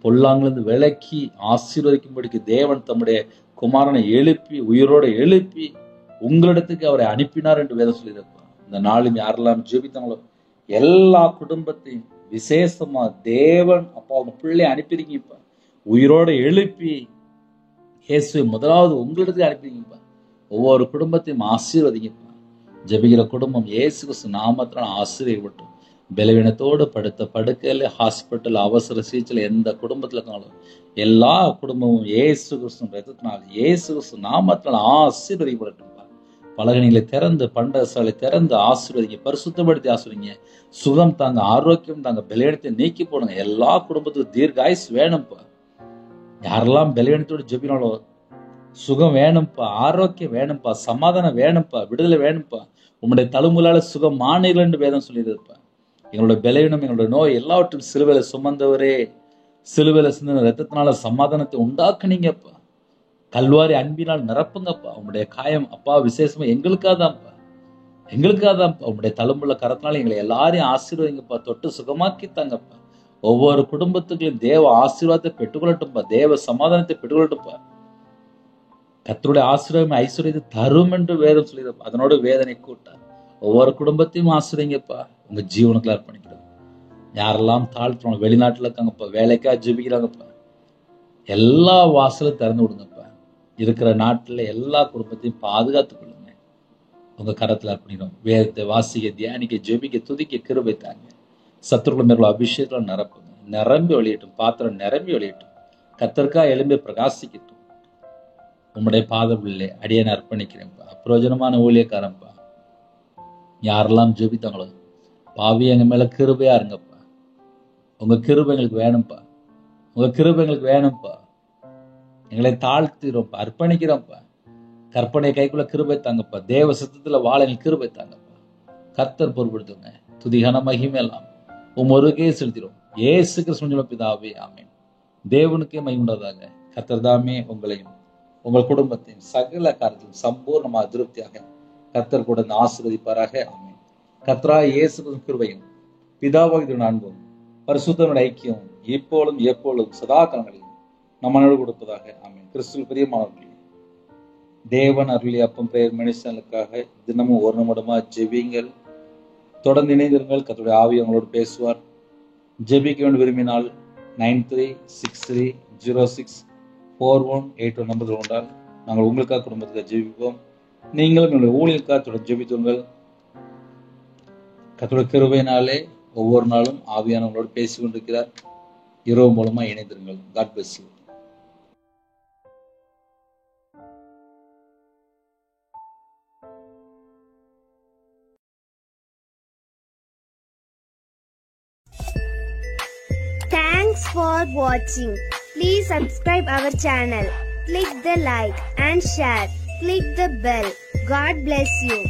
பொல்லாங்கிலிருந்து விலக்கி ஆசீர்வதிக்கும்படிக்கு தேவன் தம்முடைய குமாரனை எழுப்பி உயிரோடு எழுப்பி உங்களிடத்துக்கு அவரை அனுப்பினார் என்று வேதம் சொல்லியிருப்பா. இந்த நாளும் யாரெல்லாம் ஜெபித்தாங்களோ எல்லா குடும்பத்தையும் விசேஷமா தேவன் அப்பா அவங்க பிள்ளை அனுப்பிருக்கீங்கப்பா. உயிரோடு எழுப்பி இயேசுவை முதலாவது உங்களிடத்துக்கு அனுப்பிருக்கீங்கப்பா. ஒவ்வொரு குடும்பத்தையும் ஆசீர்வதிங்கப்பா. ஜெபிக்கிற குடும்பம் இயேசு கிறிஸ்து நாமத்தினால் ஆசீர்வதிக்கப்பட்டும். பலவீனத்தோடு படுத்த படுக்கையில ஹாஸ்பிட்டல் அவசர சிகிச்சையில் எந்த குடும்பத்தில் இருக்காங்களோ எல்லா குடும்பமும் இயேசு கிறிஸ்து ரத்தத்தினால் இயேசு கிறிஸ்து நாமத்தினால் ஆசீர்வதிக்கப்படட்டும்பா. பலகணிகளை திறந்து பண்டகசாலை திறந்து ஆசீர்வதிங்க, பரிசுத்தப்படுத்தி ஆசீர்வதிங்க. சுகம் தாங்க, ஆரோக்கியம் தாங்க, பலவீனத்தை நீக்கி போடுங்க. எல்லா குடும்பத்துக்கும் தீர்காயுஸ் வேணும்ப்பா. யாரெல்லாம் பலவீனத்தோடு ஜெபினாலோ சுகம் வேணும்ப்பா, ஆரோக்கியம் வேணும்ப்பா, சமாதானம் வேணும்ப்பா, விடுதலை வேணும்ப்பா. உம்முடைய தழும்புகளால சுகம் மானீர்கள் என்று வேதம் சொல்லியிருப்பா. எங்களுடைய பலவீனம், எங்களுடைய நோய் எல்லாவற்றையும் சிலுவையில சுமந்தவரே, சிலுவையில சிந்தின ரத்தத்தினால சமாதானத்தை உண்டாக்குனீங்கப்பா. கல்வாரி அன்பினால் நிரப்புங்கப்பா. உங்களுடைய காயம் அப்பா விசேஷமா எங்களுக்காக தான்ப்பா, எங்களுக்காக தான்ப்பா. உங்களுடைய தழும்புள்ள கரத்தினால எங்களை எல்லாரையும் ஆசீர்வதிங்கப்பா, தொட்டு சுகமாக்கி தாங்கப்பா. ஒவ்வொரு குடும்பத்துக்கும் தேவ ஆசீர்வாதத்தை பெற்றுக்கொள்ளட்டும்பா, தேவ சமாதானத்தை பெற்றுக்கொள்ளட்டும்பா. கர்த்தருடைய ஆசீர்வாதம் ஐஸ்வர்யத்தை தரும் என்று வேதம் சொல்லியிருப்பா. அதனோட வேதனை கூட்டார். ஒவ்வொரு குடும்பத்தையும் ஆசீர்வதிங்கப்பா. உங்க ஜீவனுக்குள்ள அர்ப்பணிக்கிறோம். யாரெல்லாம் தாழ்த்துறோம், வெளிநாட்டுல இருக்காங்கப்பா, வேலைக்கா ஜெபிக்கிறாங்கப்பா, எல்லா வாசலும் திறந்து விடுங்கப்பா. இருக்கிற நாட்டுல எல்லா குடும்பத்தையும் பாதுகாத்துக் கொள்ளுங்க. உங்க கரத்துல அர்ப்பணிக்கிறோம். வேதத்தை வாசிக்க, தியானிக்க, ஜெபிக்க, துதிக்க கிருபை தாங்க. சத்துருக்குள்ள மேற்கொள்ள அபிஷேகத்தில் நிரப்புங்க. நிரம்பி ஒளியட்டும், பாத்திரம் நிரம்பி ஒளியட்டும். கர்த்தருக்கா எழும்பி பிரகாசிக்கட்டும். உம்முடைய பாதபிள்ளை அடியேன் அர்ப்பணிக்கிறேன்ப்பா. அப்பிரோஜனமான ஊழியக்காரன்ப்பா. யாரெல்லாம் ஜெபித்தாங்களோ பாவி எங்க மேல கிருபையா இருங்கப்பா. உங்க கிருபை எங்களுக்கு வேணும்ப்பா, உங்க கிருபை எங்களுக்கு வேணும்ப்பா. எங்களை தாழ்த்திரோம்ப்பா, அர்ப்பணிக்கிறோம்ப்பா. கற்பனை கைக்குள்ள கிருபை தாங்கப்பா. தேவ சித்தத்துல வாழ எங்களுக்கு கிருபை தாங்கப்பா. கர்த்தர் பொறுப்படுத்துங்க. துதிகன மகிமையெல்லாம் ஒருக்கே செலுத்திடும். ஏசு கிறிஸ்துவின் பிதாவே ஆமென். தேவனுக்கே மகிமுண்டாதாக. கர்த்தர் தாமே உங்களையும் உங்கள் குடும்பத்தையும் சகல காரியத்திலும் சம்பூர்ணமாக திருப்தியாக கர்த்தர் கூட ஆசீர்வதிப்பாராக. ஆமென். கர்த்தராகிய இயேசு கிறிஸ்துவின் கிருபையும் பிதாவாகிய அன்பும் பரிசுத்தமுடைய ஐக்கியம் இப்பொழுதும் எப்பொழுதும் சதா காலங்களிலும் நம்மளோடு கொடுப்பதாக. ஆமென். கிறிஸ்துவில் பிரியமானவர்களே, தேவன் அருளிய அப்பம் பெயர் மனுஷனுக்காக தினமும் ஒரு நிமிடமா ஜெபிங்கள். தொடர்ந்து இணைந்திருங்கள். கர்த்தருடைய ஆவி அவங்களோடு பேசுவார். ஜெபிக்க வேண்டும் விரும்பினால் 9363064181 நம்பர் கொண்டால் நாங்கள் உங்களுக்காக குடும்பத்துக்காக ஜெபிப்போம். நீங்களும் எங்களுடைய ஊழியருக்காக தொடர்ந்து ஜெபித்துங்கள். கர்த்தருடைய கிருபையினாலே ஒவ்வொரு நாளும் ஆவியானவங்களோடு பேசிக் கொண்டிருக்கிறார். இரவு மூலமா இணைந்திருங்கள். God bless you. Thanks for watching. Please subscribe our channel. Click the like and share. Click the bell. God bless you.